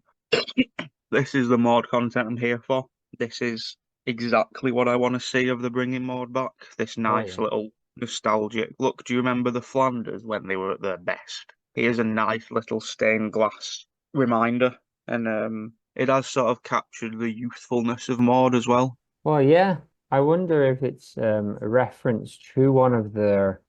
B: This is the Maude content I'm here for. This is exactly what I want to see of the bringing Maude back. This nice little nostalgic look. Do you remember the Flanders when they were at their best? Here's a nice little stained glass reminder, and it has sort of captured the youthfulness of Maude as well.
C: Well, yeah. I wonder if it's a reference to one of their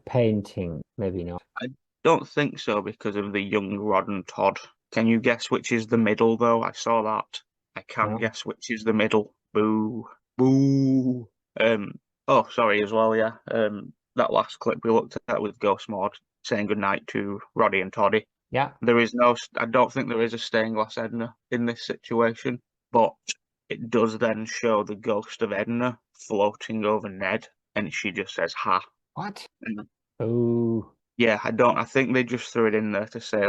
C: paintings. Maybe not.
B: I don't think so because of the young Rod and Todd. Can you guess which is the middle, though? I saw that. I can't guess which is the middle. Boo. Boo. Oh, sorry as well, yeah. That last clip we looked at with Ghost Maude saying goodnight to Roddy and Toddy.
C: Yeah.
B: I don't think there is a stained glass Edna in this situation, but it does then show the ghost of Edna floating over Ned, and she just says, ha.
C: What?
B: And,
C: oh.
B: Yeah, I think they just threw it in there to say,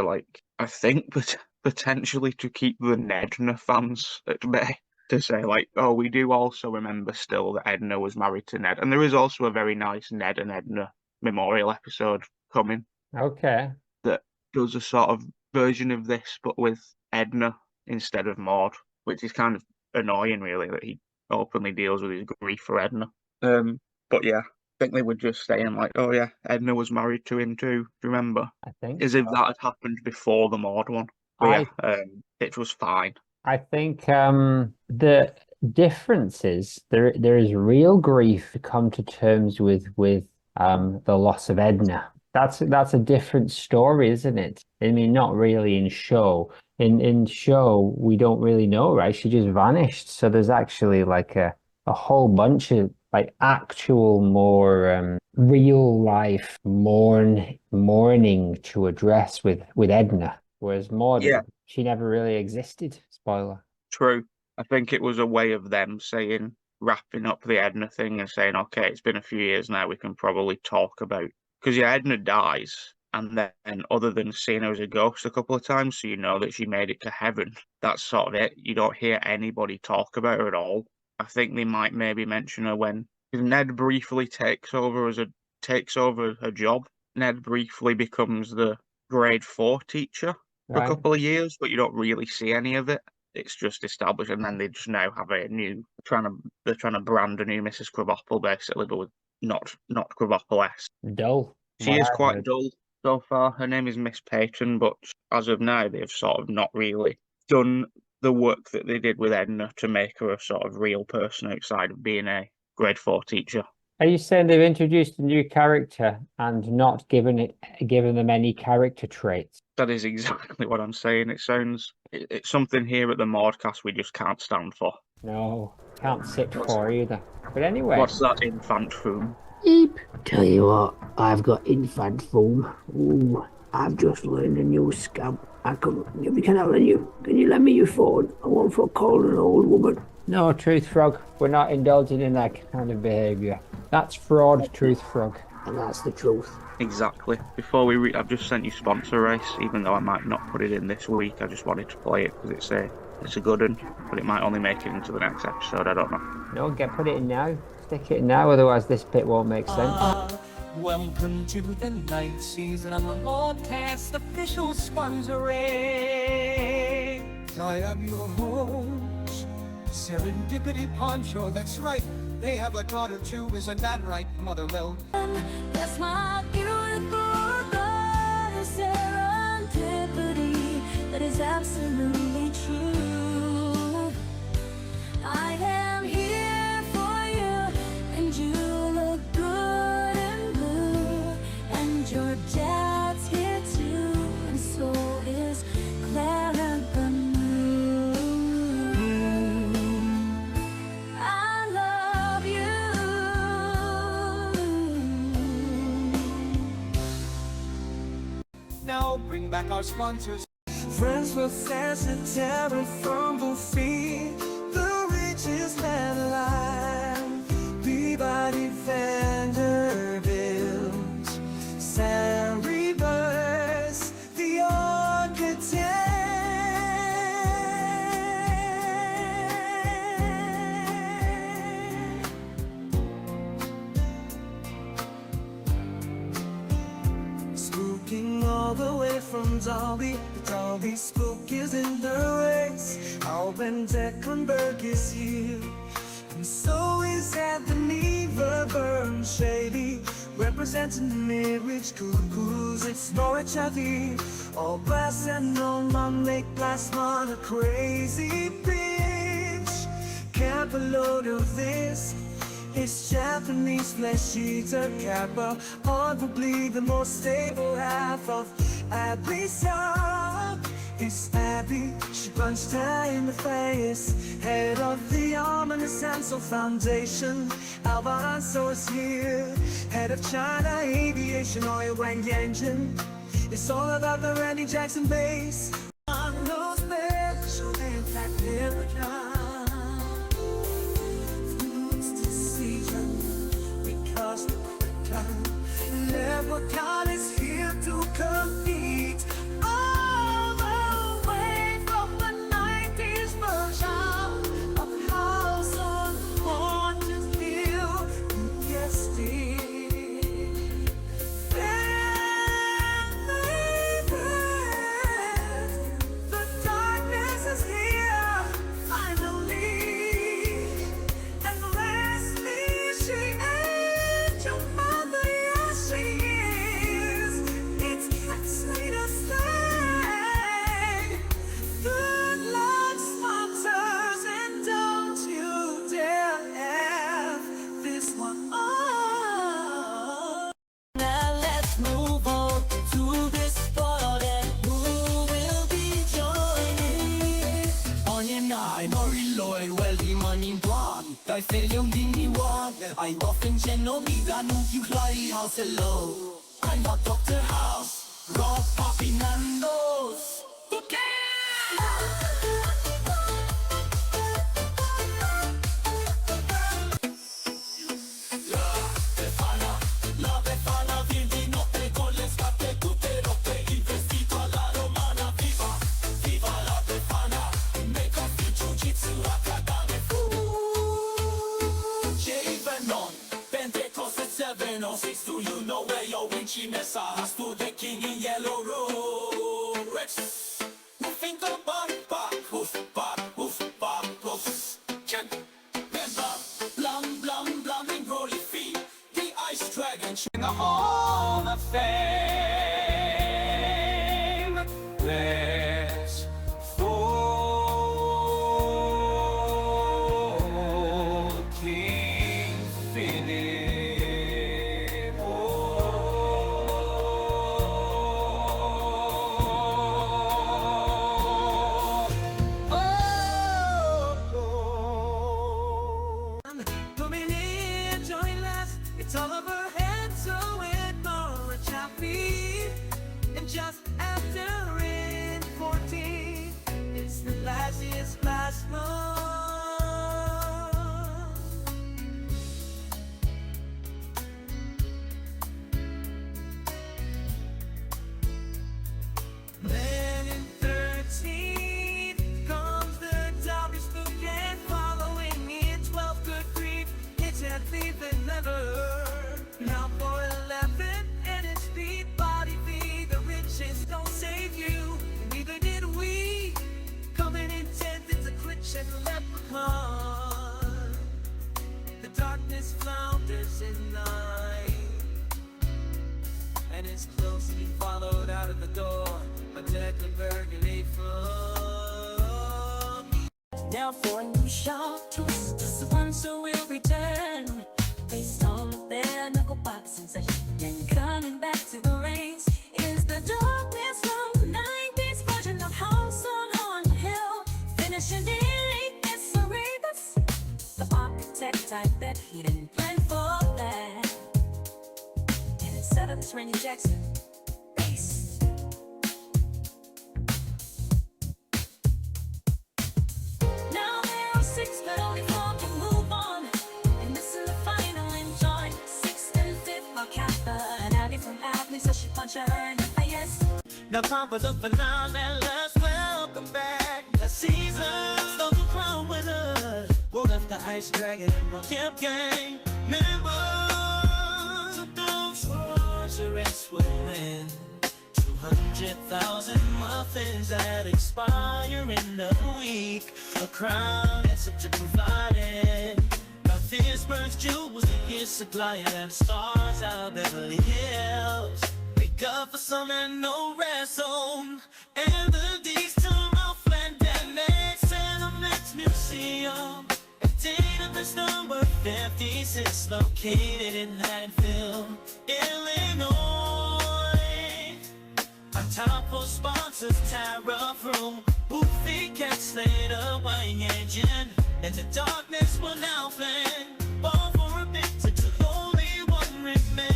B: I think, but potentially to keep the Nedna fans at bay. To say, like, oh, we do also remember still that Edna was married to Ned. And there is also a very nice Ned and Edna memorial episode coming
C: Okay.
B: that does a sort of version of this, but with Edna instead of Maude, which is kind of annoying, really, that he openly deals with his grief for Edna. But yeah, I think they were just saying, like, oh yeah, Edna was married to him too, do you remember?
C: I think
B: As if that had happened before the Maude one. But yeah, it was fine.
C: I think the difference is there is real grief to come to terms with the loss of Edna. That's a different story, isn't it? I mean, not really in show. In show, we don't really know, right? She just vanished. So there's actually like a whole bunch of like actual more real life mourning to address with Edna. Whereas Maude, she never really existed. Spoiler.
B: True. I think it was a way of them saying, wrapping up the Edna thing and saying, okay, it's been a few years now, we can probably talk about. Because yeah, Edna dies, and then other than seeing her as a ghost a couple of times, so you know that she made it to heaven, that's sort of it. You don't hear anybody talk about her at all. I think they might maybe mention her when Ned briefly takes over her job. Ned briefly becomes the grade 4 teacher for a couple of years, but you don't really see any of it. It's just established, and then they just now have a new they're trying to brand a new Mrs. Krabappel basically, but with not Krabappel-esque.
C: Dull.
B: She is quite dull so far. Her name is Miss Peyton, but as of now, they've sort of not really done the work that they did with Edna to make her a sort of real person outside of being a grade 4 teacher.
C: Are you saying they've introduced a new character and not given them any character traits?
B: That is exactly what I'm saying. It's something here at the Maude-cast we just can't stand for.
C: No, can't sit for either. But anyway.
B: What's that infant form?
E: Eep. Tell you what, I've got infant form. Ooh, I've just learned a new scam. Can you lend me your phone? I want for calling an old woman.
C: No, Truth Frog, we're not indulging in that kind of behaviour. That's fraud, Truth Frog.
E: And that's the truth.
B: Exactly. Before I've just sent you Sponsor Race, even though I might not put it in this week. I just wanted to play it because it's a good one, but it might only make it into the next episode. I don't know.
C: No, put it in now. Stick it in now, otherwise this bit won't make sense.
F: Welcome to the ninth season of the Maude-cast official sponsor race. I am your host, Serendipity Poncho. That's right. They have a daughter too, isn't that right, Mother Mel?
M: That's my beautiful daughter, serendipity. That is absolutely true. I am here for you, and you look good and blue. And your dad's here too, and so is Clara the Moon. I love you.
F: Now bring back our sponsors. Friends with Saken from Buffy, the richest man alive. Peabody Vanderbilt, Sam Reverse, the architect. Spooking all the way from Dolby. Dolby spook is in the race. Alban Declenberg is here, and so is Anthony Verburn Shady, representing the mid-rich cuckoos. It's Norwich Abbey, all brass and on Lake Glassmont, a crazy bitch. Cap a load of this. It's Japanese flesh eater Kappa, arguably the most stable half of Abby's song. It's Abby, she punched her in the face. Head of the ominous Ansel Foundation, Alfonso is here. Head of China Aviation Oil Wang Yanjin. It's all about the Randy Jackson base. On those special impact because the Leprechaun is here to compete. All I feel you need me one. I often genuinely that know you play house hello. I'm not Dr. House, Rob Poppy Nando's. Okay. Do you know where your winchy mess are? Hast to the king in yellow roots. Moving the back, hoof, hoof. Remember, blum, and rolly feet. The ice dragon in the hall of fame. Let's for King Philip. It's all over head, so ignore a chappy. And just after in 14, it's the last month. Then in 13 comes the darkest weekend, following it 12 good grief. It's at least never. Now for 11, and it's speed, body feed, the riches don't save you, and neither did we. Coming intended to glitch and leprechaun. The darkness flounders in night, and it's closely followed out of the door by Declenberg and April. Now for a new shot twist, the ones who will return. Based on their knuckle boxing session and coming back to the reins is the darkness from the 90s version of House on Haunted Hill. Finishing it, it's a rebus. The architect type that he didn't plan for that. And instead of this Randy Jackson bass. Now there are 6, but only 4 can move on. And this is the final enjoy. 6th and 5th are Kappa and Abby from Abney, so she punch her in the face. Now time for the finale, let's welcome back the season's local crown winner. Woke up the ice dragon and the camp gang. Members of those sorceress would win 200,000 muffins that expire in a week. A crown that's up to provided. Pittsburgh's jewels, his supplier, and stars out Beverly Hills. Wake up for some and no rest home. And the D's to Ralphland and next and the next museum. A database number 56 located in Haddonfield, Illinois. Our top four sponsors, Tara Froome, Boofy, Cat Slater, Wang Engine. And the darkness will now flame. Ball for a bit to only one remain.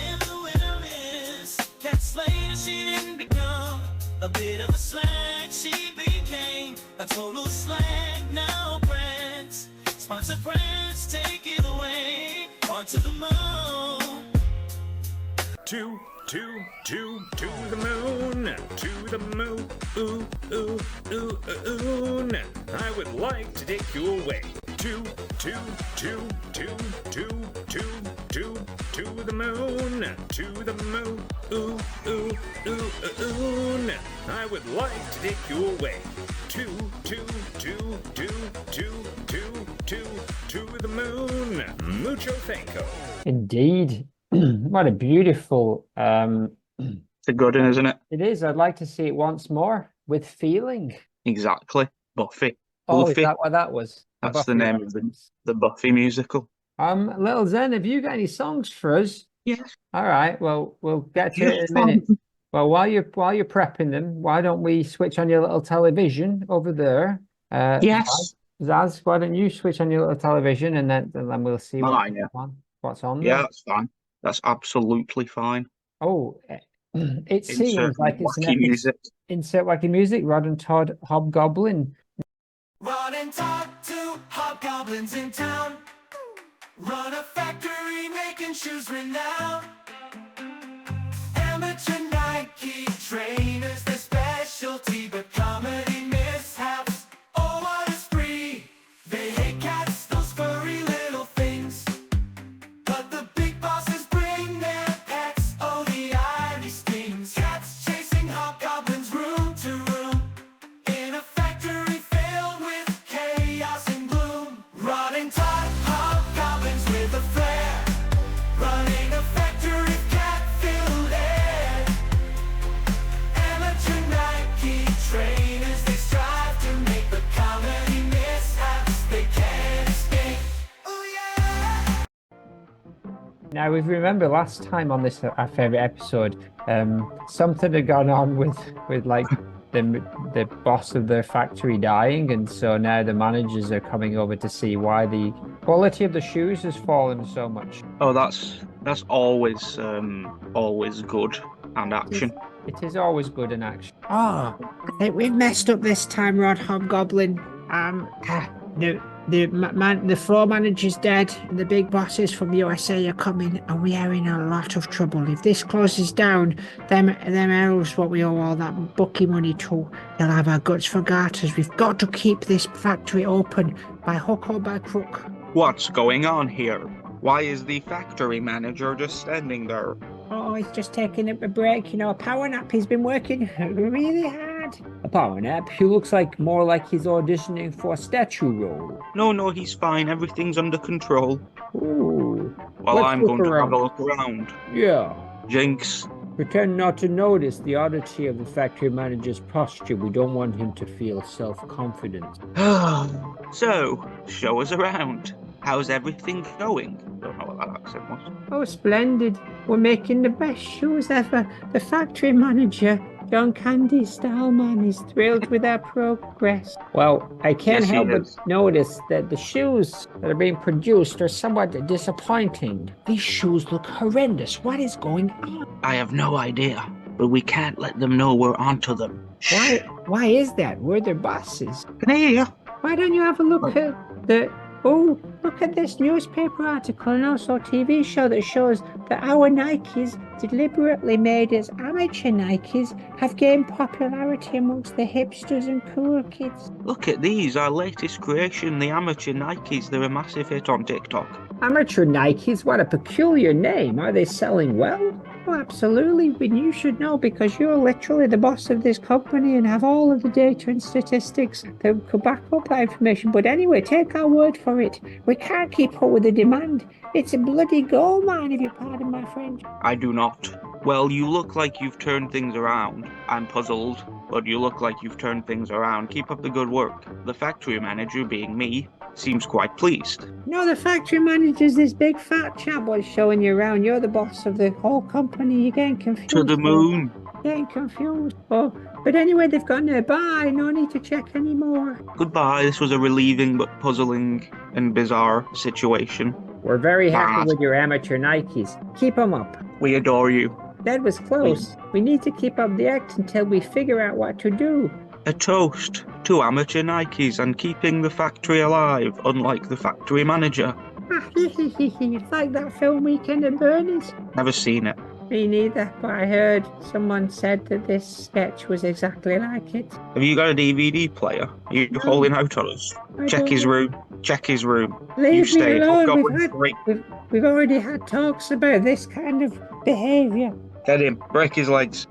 F: And the winner is Cat Slater. She didn't become a bit of a slag. She became a total slag. Now Prince, sponsor Prince, take it away. On to the moon.
N: To the moon, ooh, ooh, ooh, ooh. I would like to take you away. To the moon, ooh, ooh, ooh, ooh. I would like to take you away. To the moon, mucho thanko.
C: Indeed. What a beautiful
B: It's a good one, isn't it?
C: it is. I'd like to see it once more with feeling.
B: Exactly. Buffy.
C: Oh, is
B: Buffy.
C: that what that was? A
B: That's the
C: Buffy
B: name of
C: reference.
B: the Buffy musical.
C: Little Zen, have you got any songs for us?
B: Yes.
C: All right. Well, we'll get to it in a minute. Well, while you're prepping them, why don't we switch on your little television over there?
B: Yes.
C: Zaz, why don't you switch on your little television and then we'll see
B: Mine, yeah.
C: what's on
B: Yeah,
C: there.
B: that's fine. That's absolutely fine.
C: Oh, it
B: Insert
C: seems like it's an
B: wacky music.
C: Insert wacky music. Rod and Todd Hobgoblin.
F: Rod and Todd, two hobgoblins in town. Run a factory making shoes renowned. Amateur Nike trainers, their specialty, but comedy mishaps. Oh, what a spree! They hate cats, those furry little things. But the big bosses bring their pets. Oh, the irony stings. Cats chasing hobgoblins room to room. In a factory filled with chaos and gloom. Rod and Todd, hobgoblins with a flair. Running a factory cat-filled air. Amateur Nike trainers, they strive to make the comedy mishaps they can't escape. Oh yeah!
C: Now, we remember last time on this our favorite episode, something had gone on with like the boss of the factory dying, and so now the managers are coming over to see why the quality of the shoes has fallen so much.
B: Oh, that's always always good and action.
C: It is always good in action.
E: Oh, I think we've messed up this time, Rod Hobgoblin. The floor manager's dead, and the big bosses from the USA are coming, and we are in a lot of trouble. If this closes down, them elves, what we owe all that bookie money to, they'll have our guts for garters. We've got to keep this factory open by hook or by crook.
B: What's going on here? Why is the factory manager just standing there?
E: Oh, he's just taking a break, a power nap. He's been working really hard.
C: A power nap? He looks more like he's auditioning for a statue role.
B: No, he's fine. Everything's under control.
C: Ooh.
B: Well,
C: Let's
B: I'm
C: look
B: going to have
C: around.
B: a look around.
C: Yeah.
B: Jinx.
C: Pretend not to notice the oddity of the factory manager's posture. We don't want him to feel self-confident.
B: So, show us around. How's everything going? Don't know what that accent was.
E: Oh, splendid. We're making the best shoes ever. The factory manager, John Candy Stallman, is thrilled with our progress.
C: Well, I can't
B: Yes, he
C: help but
B: is.
C: notice that the shoes that are being produced are somewhat disappointing.
E: These shoes look horrendous. What is going on?
B: I have no idea, but we can't let them know we're onto them.
E: Why is that? We're their bosses.
B: Can I hear you?
E: Why don't you have a look at look at this newspaper article and also TV show that shows that our Nikes, deliberately made as amateur Nikes, have gained popularity amongst the hipsters and cool kids.
B: Look at these, our latest creation, the amateur Nikes. They're a massive hit on TikTok.
C: Amateur Nikes? What a peculiar name. Are they selling well?
E: Oh, absolutely. But you should know because you're literally the boss of this company and have all of the data and statistics that could back up that information. But anyway, take our word for it. We can't keep up with the demand. It's a bloody gold mine, if you pardon my French.
B: I do not. Well, you look like you've turned things around. I'm puzzled, but you look like you've turned things around. Keep up the good work. The factory manager, being me, seems quite pleased.
E: No, the factory manager's this big fat chap what's showing you around. You're the boss of the whole company. You're getting confused.
B: To the moon.
E: Getting confused. Oh, but anyway, they've gone there. Bye. No need to check anymore.
B: Goodbye. This was a relieving but puzzling and bizarre situation.
C: We're very happy
B: Bad.
C: with your amateur Nikes. Keep them up.
B: We adore you.
E: That was close. We need to keep up the act until we figure out what to do.
B: A toast to amateur Nikes and keeping the factory alive, unlike the factory manager.
E: It's like that film Weekend at Bernie's.
B: Never seen it.
E: Me neither, but I heard someone said that this sketch was exactly like it.
B: Have you got a DVD player? Are you holding out on us?
E: I
B: Check
E: don't
B: his
E: know.
B: room. Check his room. You
E: Leave me
B: stay.
E: alone.
B: Break.
E: We've already had talks about this kind of behaviour.
B: Get him. Break his legs.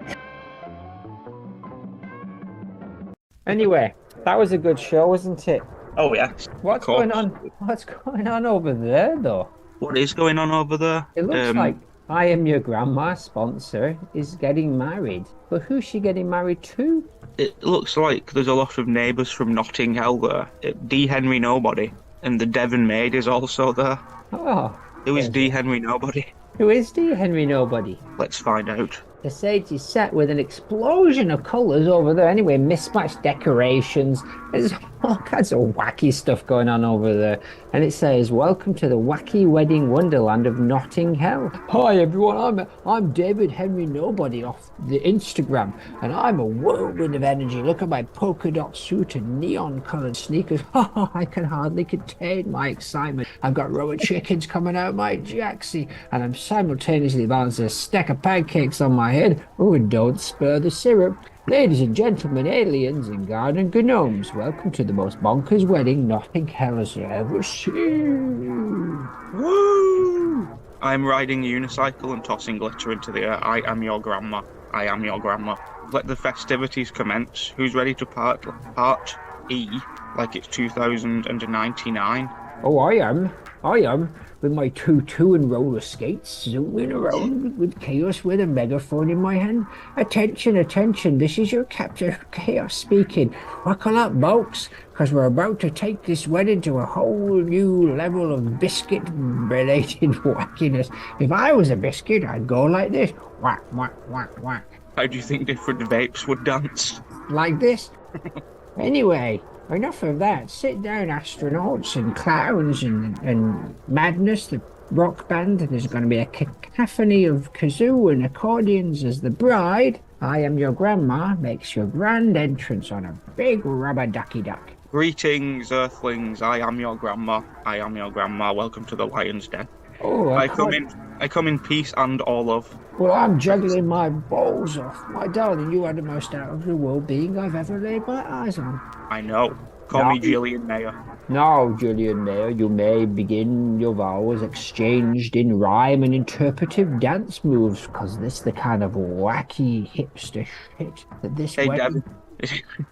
C: Anyway, that was a good show, wasn't it?
B: Oh yeah.
C: What's going on? What's going on over there, though?
B: What is going on over there?
C: It looks like I Am Your Grandma sponsor is getting married. But who's she getting married to?
B: It looks like there's a lot of neighbours from Notting Hill there. D. Henry Nobody. And the Devon Maid is also there.
C: Oh.
B: Who is D. Henry Nobody?
C: Who is D. Henry Nobody?
B: Let's find out.
C: The stage is set with an explosion of colours over there. Anyway, mismatched decorations. There's all kinds of wacky stuff going on over there. And it says, "Welcome to the wacky wedding wonderland of Notting Hill." Hi everyone, I'm David Henry Nobody off the Instagram, and I'm a whirlwind of energy. Look at my polka dot suit and neon coloured sneakers. I can hardly contain my excitement. I've got rubber chickens coming out my jacksie, and I'm simultaneously balancing a stack of pancakes on my head. Oh, and don't spur the syrup. Ladies and gentlemen, aliens and garden gnomes, welcome to the most bonkers wedding Notting Hill has ever seen.
B: Woo! I'm riding a unicycle and tossing glitter into the air. I am your grandma. I am your grandma. Let the festivities commence. Who's ready to part E like it's 2099?
C: Oh, I am, with my tutu and roller skates, zooming around with chaos with a megaphone in my hand. Attention, attention, this is your Captain of Chaos speaking. Buckle up, folks, because we're about to take this wedding to a whole new level of biscuit-related wackiness. If I was a biscuit, I'd go like this. Whack, whack, whack, whack.
B: How do you think different vapes would dance?
C: Like this? Anyway, enough of that. Sit down, astronauts and clowns and madness, the rock band. There's going to be a cacophony of kazoo and accordions as the bride, I am your grandma, makes your grand entrance on a big rubber ducky duck.
B: Greetings, Earthlings. I am your grandma. I am your grandma. Welcome to the Lion's Den.
C: Oh,
B: I come in peace and all love.
C: Well, I'm juggling my balls off. My darling, you are the most out of the world being I've ever laid my eyes on.
B: I know. Call me Gillian Mayer.
C: Now, Julian Mayer, you may begin your vows exchanged in rhyme and interpretive dance moves, because this is the kind of wacky hipster shit that this
B: Hey,
C: wedding...
B: Devin.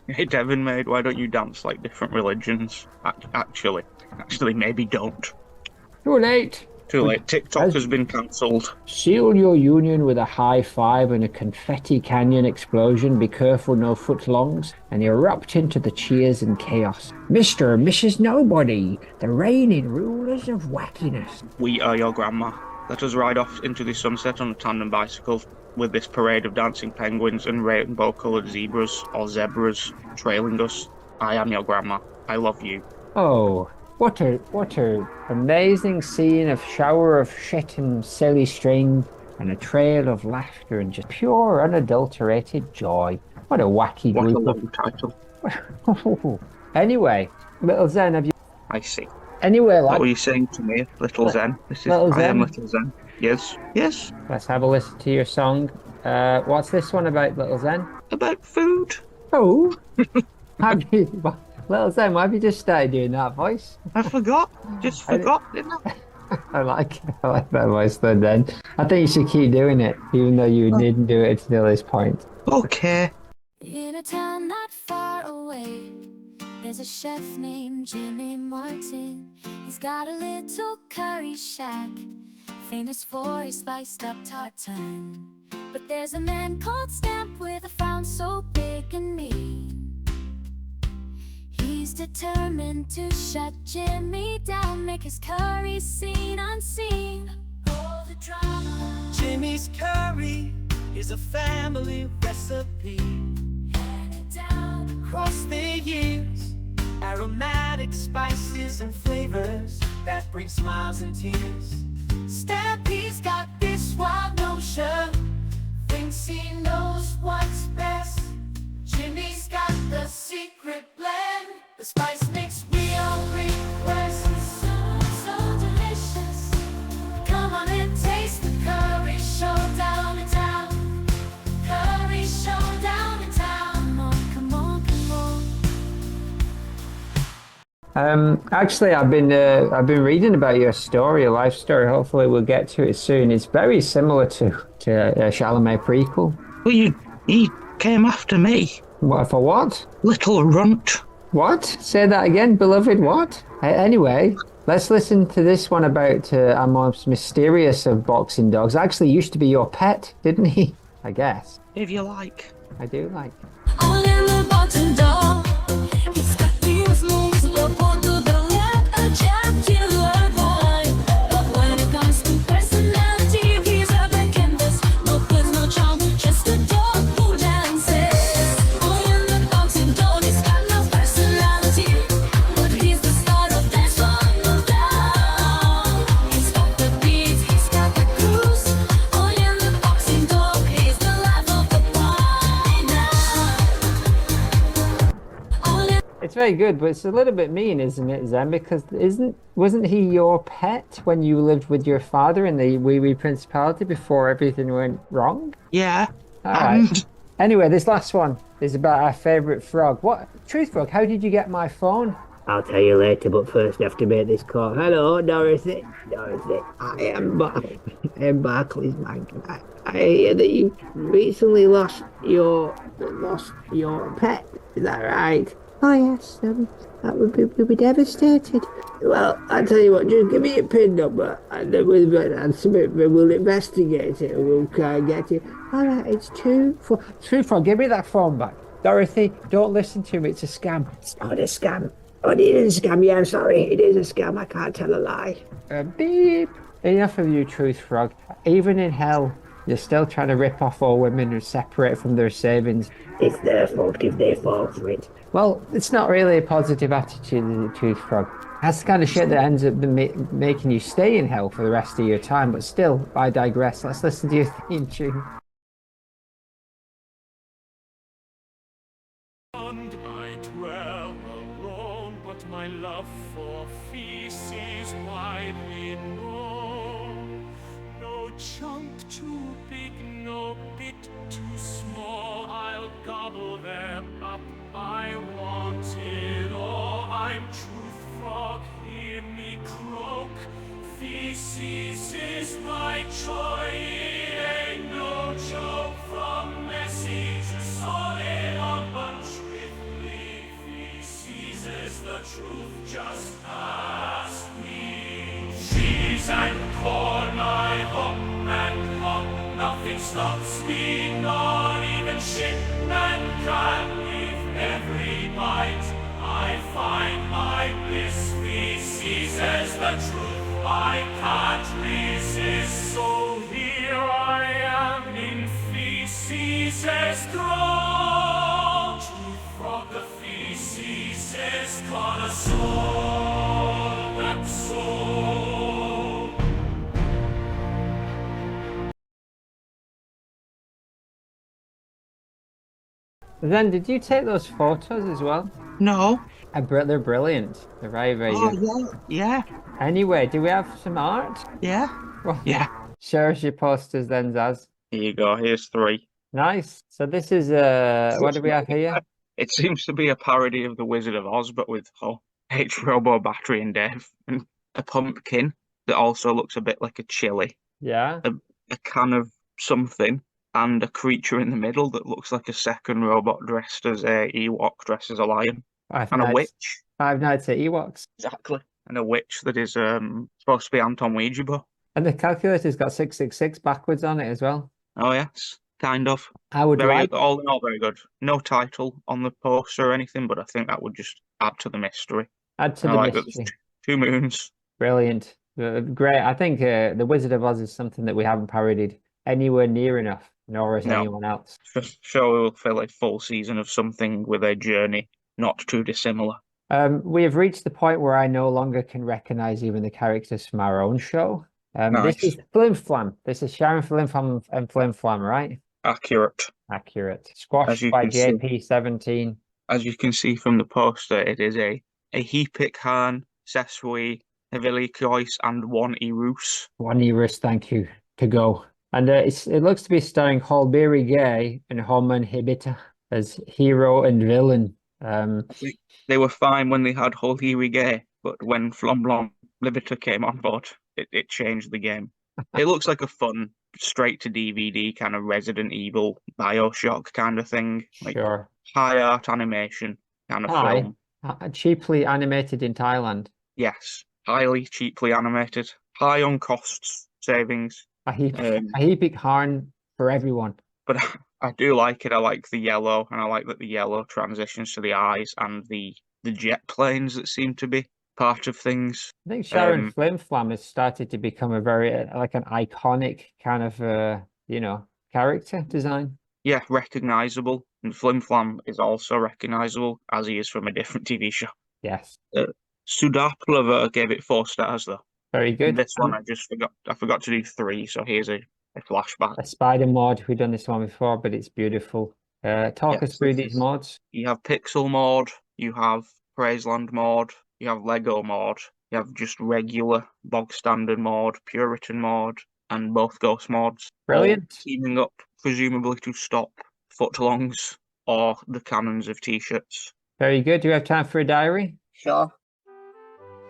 B: Hey, Devin, mate, why don't you dance like different religions? Actually, maybe don't.
C: Too late.
B: Too late. TikTok has been cancelled.
C: Seal your union with a high five and a confetti canyon explosion. Be careful, no footlongs, and erupt into the cheers and chaos. Mr. and Mrs. Nobody, the reigning rulers of wackiness.
B: We are your grandma. Let us ride off into the sunset on a tandem bicycle with this parade of dancing penguins and rainbow-coloured zebras or zebras trailing us. I am your grandma. I love you.
C: Oh, what a amazing scene of shower of shit and silly string and a trail of laughter and just pure unadulterated joy. What a wacky
B: What a
C: group
B: long title.
C: Anyway, Little Zen, have you...
B: I see.
C: Anyway, lad.
B: What were you saying to me, Little Zen? This is
C: Little
B: I am
C: Zen.
B: Little Zen. Yes. Yes.
C: Let's have a listen to your song. What's this one about, Little Zen?
B: About food.
C: Oh. Little Zen, why have you just started doing that voice?
B: I forgot. Just forgot, didn't I?
C: I like that voice then. I think you should keep doing it, even though you didn't do it until this point.
B: Okay.
M: In a town not far away, there's a chef named Jimmy Martin. He's got a little curry shack, famous for his spiced up tartine. But there's a man called Stamp with a frown so big and mean. He's determined to shut Jimmy down, make his curry seen unseen. All the drama.
F: Jimmy's curry is a family recipe.
M: Handed down
F: Across the years, aromatic spices and flavors that bring smiles and tears.
M: Stampy's got this wild notion, thinks he knows what's best. Jimmy's got the secret blend, the spice mix we all request. So delicious. Come on and taste the curry showdown in town. Curry showdown in town. Come on, come on, come on.
C: Actually, I've been reading about your story, your life story. Hopefully, we'll get to it soon. It's very similar to a Chalamet prequel.
B: Well, he came after me.
C: What for? What?
B: Little runt.
C: What? Say that again, beloved. What? Anyway, let's listen to this one about our most mysterious of boxing dogs. Actually, used to be your pet, didn't he? I guess.
B: If you like.
C: I do like.
M: All in the bottom dog. He's got these moves, look to the left, a jagular boy. But when it comes to personality, he's a big canvas. No quiz, no charm, just
C: It's very good, but it's a little bit mean, isn't it, Zen? Because wasn't he your pet when you lived with your father in the Wee Wee Principality before everything went wrong?
B: Yeah,
C: All right. Anyway, this last one is about our favorite frog. What, Truth Frog, how did you get my phone?
E: I'll tell you later, but first I have to make this call. Hello, Dorothy. Dorothy, I am Barclays Bank. I hear that you recently lost your pet. Is that right? Oh yes, that we'd be devastated. Well, I tell you what, just give me your PIN number, and then we'll investigate it, and we'll get it. All right, it's 2-4.
C: Truth Frog, give me that phone back. Dorothy, don't listen to me. It's a scam.
E: It's not a scam. Oh, it is a scam. Yeah, I'm sorry. It is a scam. I can't tell a lie.
C: Beep. Enough of you, Truth Frog. Even in hell, you're still trying to rip off all women who separate from their savings.
E: It's their fault if they fall for it.
C: Well, it's not really a positive attitude, is it, Truth Frog? That's the kind of shit that ends up making you stay in hell for the rest of your time. But still, I digress. Let's listen to your theme tune.
G: I dwell alone, but my love for feces widely known. No chunk too big, no bit too small. I'll gobble them up. I want it all. I'm Truth Frog, hear me croak. Feces is my joy. It ain't no joke. From messy to solid, the truth, just ask me. Cheese and corn, I hop and hop. Nothing stops me, not even shipman can leave every bite. I find my bliss, feces as the truth I can't resist. So here I am in feces as throne. Truth Frog, the feces is gonna soul, that's soul.
C: Then, did you take those photos as well?
B: No.
C: They're brilliant. They're very, very good.
B: Oh, yeah.
C: Anyway, do we have some art?
B: Yeah.
C: Well,
B: Yeah.
C: share us your posters then, Zaz.
B: Here you go. Here's 3.
C: Nice. So this is, what do we have here?
B: It seems to be a parody of The Wizard of Oz, but with H Robo Battery and Dave, and a pumpkin that also looks a bit like a chili,
C: Yeah.
B: a can of something, and a creature in the middle that looks like a second robot dressed as a Ewok dressed as a lion, and a witch.
C: Five Nights at Ewoks.
B: Exactly. And a witch that is supposed to be Anton Ouijabo.
C: And the calculator's got 666 backwards on it as well.
B: Oh yes, kind of.
C: I would like
B: all in all very good. No title on the poster or anything, but I think that would just add to the mystery.
C: Add to the mystery.
B: There's 2 moons.
C: Brilliant. Great. I think The Wizard of Oz is something that we haven't parodied anywhere near enough, nor has anyone else.
B: For sure, we will fill a full season of something with a journey not too dissimilar.
C: We have reached the point where I no longer can recognize even the characters from our own show.
B: Nice.
C: This is Flim Flam. This is Sharon Flim Flam and Flim Flam, right?
B: Accurate.
C: Squashed by JP17.
B: As you can see from the poster, it is a Hepik Han, Sesui, Havili Joyce, and one Erus.
C: One Erus, thank you. To go. And it looks to be starring Holberry Gay and Homan Hibita as hero and villain.
B: They were fine when they had Holberry Gay, but when Flom Blom Libita came on board, it changed the game. It looks like a fun, straight to DVD kind of Resident Evil, Bioshock kind of thing. Like
C: sure.
B: High art animation kind of film.
C: Cheaply animated in Thailand.
B: Yes, highly cheaply animated. High on costs savings.
C: A Hepik Harn for everyone.
B: But I do like it. I like the yellow, and I like that the yellow transitions to the eyes and the jet planes that seem to be part of things.
C: I think Sharon Flim Flam has started to become a very like an iconic kind of character design.
B: Yeah, recognizable. And Flim Flam is also recognizable, as he is from a different TV show.
C: Yes.
B: Sudaplava gave it 4 stars though.
C: Very good.
B: And this one I forgot to do 3, so here's a flashback.
C: A spider mod. We've done this one before, but it's beautiful. Talk us through these mods.
B: You have pixel mode, you have Praiseland Maude, you have Lego Maude, you have just regular bog standard Maude, Puritan Maude, and both Ghost Maudes.
C: Brilliant.
B: All teaming up, presumably to stop footlongs or the cannons of t-shirts.
C: Very good. Do you have time for a diary?
D: Sure.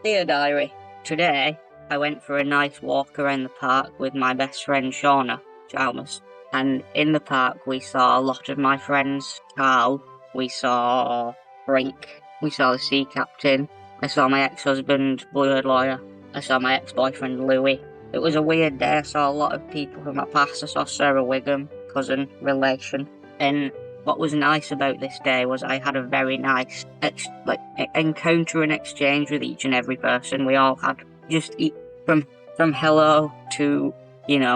D: Dear Diary, today I went for a nice walk around the park with my best friend Shauna Chalmers. And in the park we saw a lot of my friends. Carl, we saw Brink, we saw the sea captain, I saw my ex-husband, Blurred Lawyer, I saw my ex-boyfriend Louis. It was a weird day. I saw a lot of people from my past. I saw Sarah Wiggum, cousin, relation. And what was nice about this day was I had a very nice encounter and exchange with each and every person. We all had just from hello to,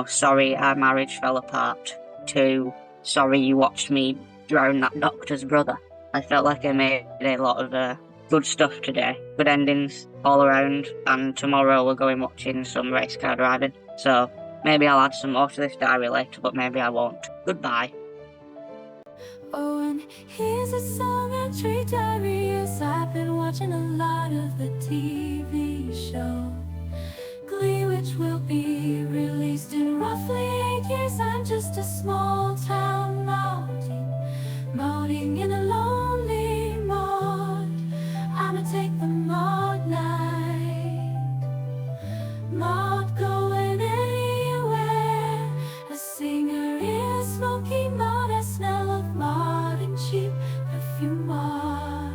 D: sorry our marriage fell apart, to sorry you watched me drown that doctor's brother. I felt like I made a lot of good stuff today. Good endings all around, and tomorrow we're going watching some race car driving. So maybe I'll add some more to this diary later, but maybe I won't. Goodbye.
M: Oh, and here's a song I treat diary. Yes, I've been watching a lot of the TV show Glee, which will be released in roughly 8 years. I'm just a small town mounting in a lonely mod. I'ma take the mod night, mod going anywhere. A singer in a smoky mod, I smell of mod and cheap perfume mod.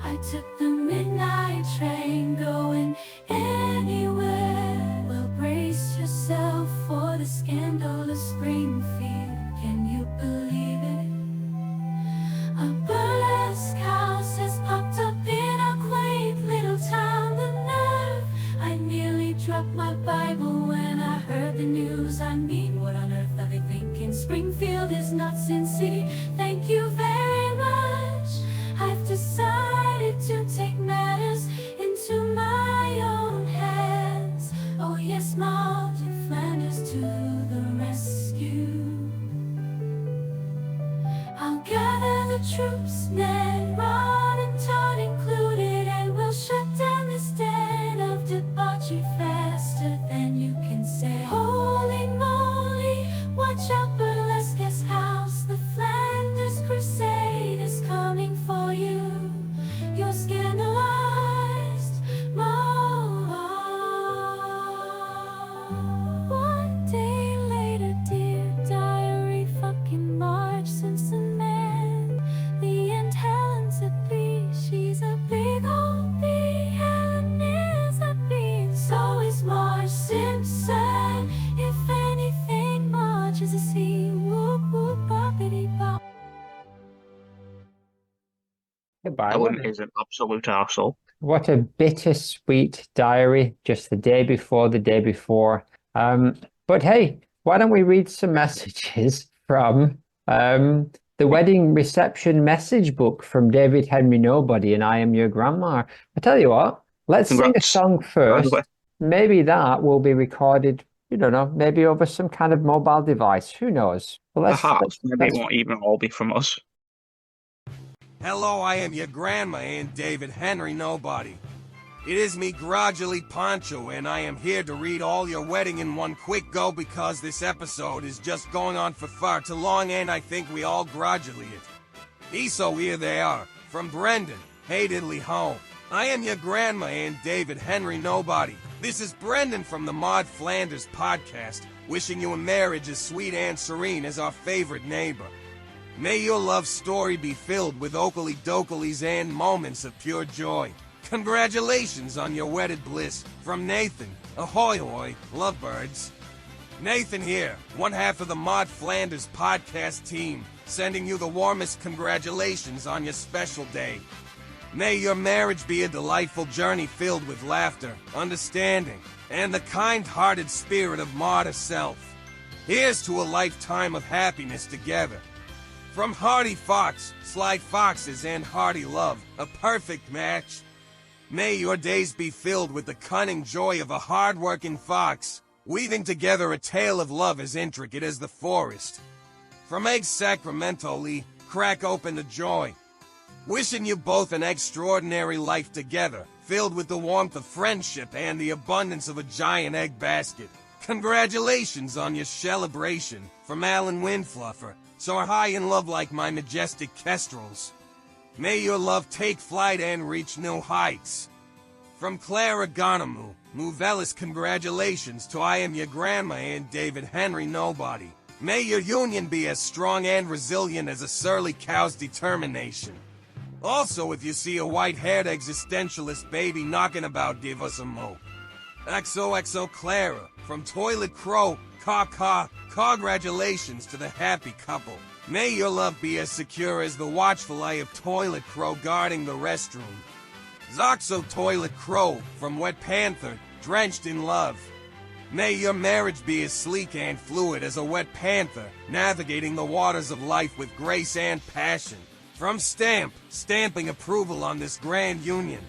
M: I took the midnight train going anywhere. Well, brace yourself for the scandal of Springfield. Can you believe it? A burlesque house has popped up in a quaint little town. The nerve! I nearly dropped my Bible when I heard the news. I mean, what on earth are they thinking? Springfield is not Sin City. Thank you very much. I've decided to take matters into my own hands. Oh yes, Maude in Flanders to the rescue. I'll gather the troops, Ned, Ron, and Todd included, and we'll shut down this den of debauchery faster than you can say. Holy moly, watch out, burlesque guest house. The Flanders crusade is coming for you. You're scandalized, Maude. One day later, dear diary, fucking Marge Simpson, man. The end, Helen's a bee. She's a big old bee. Helen is a bee. So is Marge Simpson. If anything, Marge is a C. Whoop whoop boppity bop.
C: Goodbye.
B: Ellen is an absolute arsehole.
C: What a bittersweet diary, just the day before the day before. But hey, why don't we read some messages from the wedding reception message book from David Henry Nobody and I Am Your Grandma. I tell you what, let's sing a
B: Congrats.
C: song first. Maybe that will be recorded, you don't know, maybe over some kind of mobile device. Who knows? Well,
B: Perhaps, maybe it won't even all be from us.
J: Hello, I am your grandma and David Henry Nobody. It is me, Gradually Poncho, and I am here to read all your wedding in one quick go because this episode is just going on for far too long and I think we all gradually it. So here they are, from Brendan, hey diddly home. I am your grandma and David Henry Nobody. This is Brendan from the Maude Flanders podcast, wishing you a marriage as sweet and serene as our favorite neighbor. May your love story be filled with oakley dokleys and moments of pure joy. Congratulations on your wedded bliss. From Nathan, ahoy hoy, lovebirds. Nathan here, one half of the Maude Flanders podcast team, sending you the warmest congratulations on your special day. May your marriage be a delightful journey filled with laughter, understanding, and the kind-hearted spirit of Maude herself. Here's to a lifetime of happiness together. From Hardy Fox, Sly Foxes, and Hearty Love, a perfect match. May your days be filled with the cunning joy of a hard-working fox, weaving together a tale of love as intricate as the forest. From Egg Sacramento, Lee, crack open the joy. Wishing you both an extraordinary life together, filled with the warmth of friendship and the abundance of a giant egg basket. Congratulations on your celebration from Alan Windfluffer. Soar high in love like my majestic kestrels. May your love take flight and reach new heights. From Clara Gonamu, Muvelis, congratulations to I am your grandma and David Henry Nobody. May your union be as strong and resilient as a surly cow's determination. Also, if you see a white-haired existentialist baby knocking about, give us a mo. XOXO Clara, from Toilet Crow, congratulations to the happy couple. May your love be as secure as the watchful eye of Toilet Crow guarding the restroom. Zoxo Toilet Crow, from Wet Panther, drenched in love. May your marriage be as sleek and fluid as a wet panther, navigating the waters of life with grace and passion. From Stamp, stamping approval on this grand union.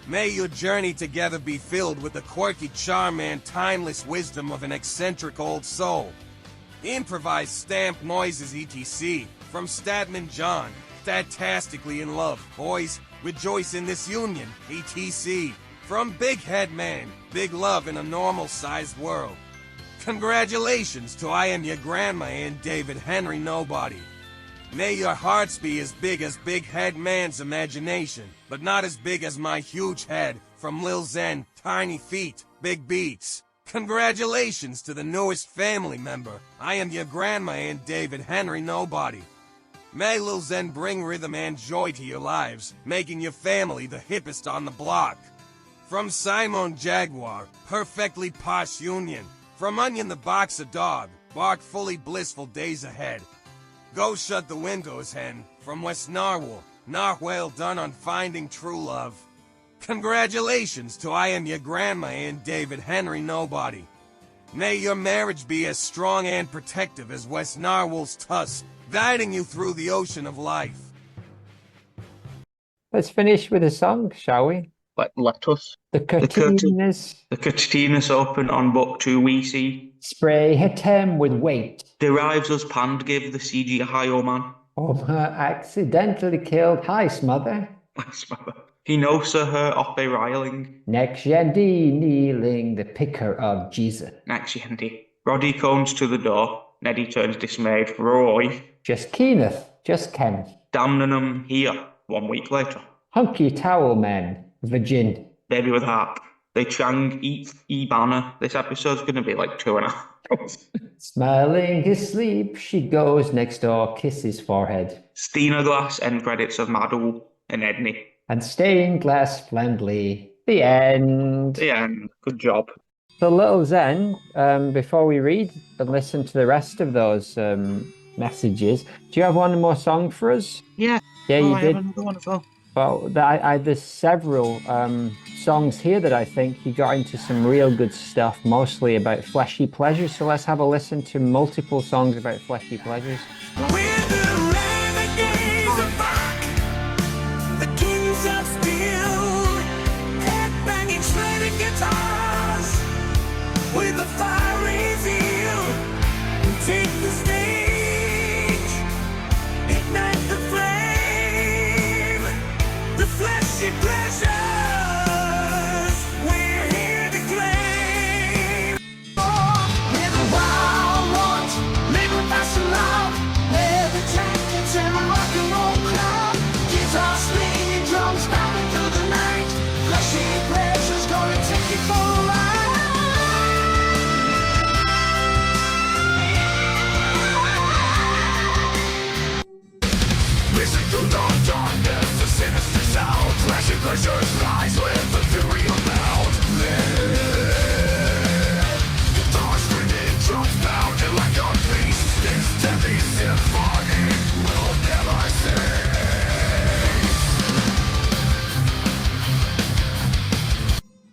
J: May your journey together be filled with the quirky charm and timeless wisdom of an eccentric old soul. Improvised stamp noises etc. From Statman John, statastically in love. Boys, rejoice in this union, etc. From Big Head Man, big love in a normal-sized world. Congratulations to I am your grandma and David Henry Nobody. May your hearts be as big as Big Head Man's imagination, but not as big as my huge head. From Lil Zen, tiny feet, big beats. Congratulations to the newest family member. I am your grandma and David Henry Nobody. May Lil Zen bring rhythm and joy to your lives, making your family the hippest on the block. From Simon Jaguar, perfectly posh union. From Onion the Boxer Dog, bark fully blissful days ahead. Go shut the windows, hen. From West Narwhal, well done on finding true love. Congratulations to I am your grandma and David Henry Nobody. May your marriage be as strong and protective as West Narwhal's tusk, guiding you through the ocean of life.
C: Let's finish with a song, shall we?
B: Let us.
C: The Catinas.
B: The Catinas open on book 2 we see.
C: Spray hit him with weight.
B: Derives us Pand give the CGI man.
C: Homer accidentally killed High Smother.
B: He knows her off a riling.
C: Next Yendi kneeling the picker of Jesus.
B: Next Yendi. Roddy comes to the door. Neddy turns dismayed. Roy.
C: Just Kenneth. Just Kenneth.
B: Damning him here. 1 week later.
C: Hunky Towel Men. Virgin.
B: Baby with Heart. They Chang eat E-Banner. This episode's going to be like 2.5 hours.
C: Smiling his sleep, she goes next door, kisses forehead.
B: Steena Glass end credits of Maude and Edney.
C: And stained glass Flandley. The end.
B: The end. Good job.
C: So Little Zen, before we read and listen to the rest of those messages, do you have one more song for us?
B: Yeah.
C: Yeah, you
B: I
C: did.
B: have another one as well.
C: Well, there's several songs here that I think you got into some real good stuff, mostly about fleshy pleasures. So let's have a listen to multiple songs about fleshy pleasures.
F: With the renegades of rock, the kings of steel, head-banging shredding guitars, with a fiery zeal, take the stage, ignite the flame, the fleshy pleasures, we're here to claim. With a wild want, live with passion, love, leather jackets and a rock and roll club, guitar swinging, drums pounding through the night, fleshy pleasures gonna take you for a ride. Listen to the darkness, the sinister sound, flashing pleasures rise with the fury of loud. Guitar stringing, drums pounding like a beast. This deadly symphony will never cease.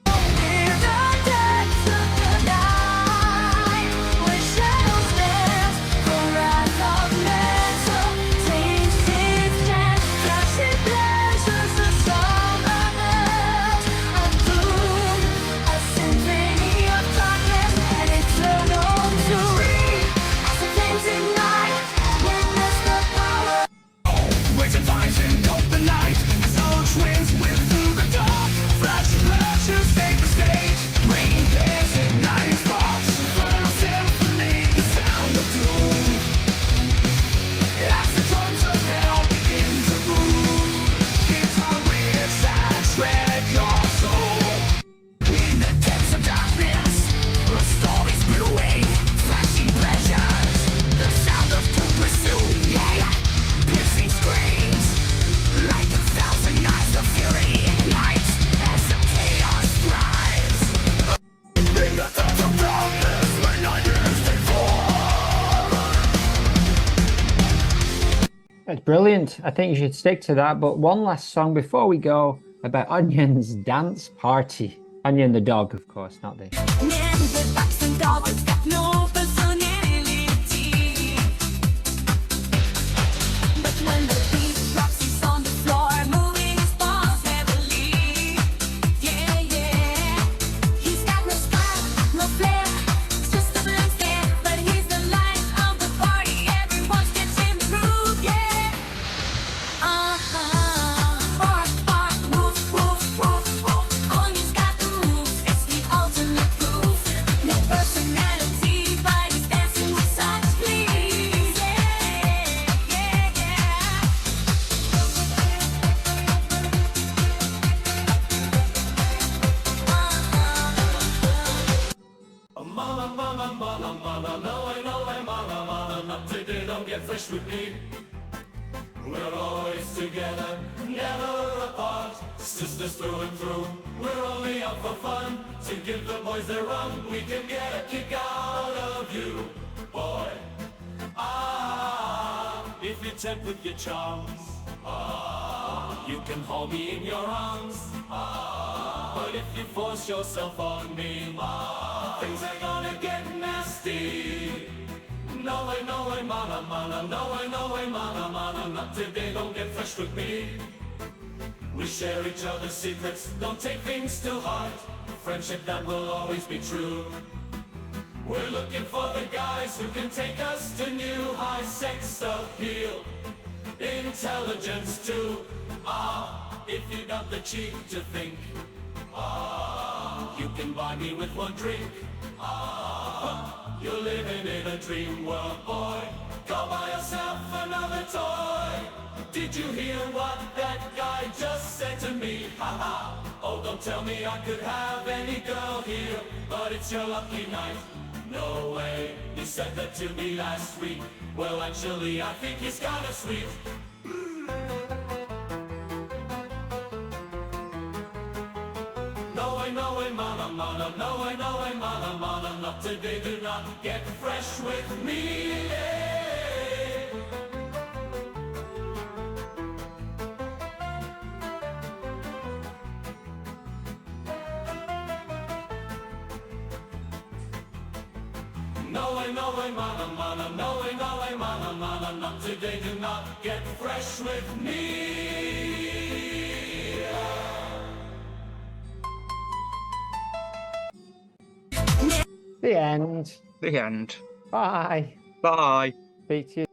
F: In the depths of the night, where shadows dance, the wrath of metal takes its chance. Flashing pleasures, the song of earth,
C: Brilliant. I think you should stick to that. But one last song before we go about Onion's dance party. Onion the dog, of course, not the...
G: Fresh with me. We're always together, never apart. Sisters through and through. We're only out for fun. To give the boys their run, we can get a kick out of you, boy. If you tempt with your charms, you can hold me in your arms. But if you force yourself on me, things are gonna get nasty. No way, mana, mana, no way, mana, mana, not today, don't get fresh with me. We share each other's secrets, don't take things too hard. Friendship that will always be true. We're looking for the guys who can take us to new high sex appeal. Intelligence too, if you got the cheek to think, you can buy me with one drink. You're living in a dream world, boy. Go buy yourself another toy. Did you hear what that guy just said to me? Haha. Oh, don't tell me I could have any girl here, but it's your lucky night. No way, he said that to me last week. Well, actually, I think he's kinda sweet. No way, mana, mana, no way, mana, mana, not today, do not get fresh with me. No way, mana, mana, no way, mana, mana, not today, do not get fresh with me.
C: The end.
B: The end.
C: Bye.
B: Bye.
C: Speak to you.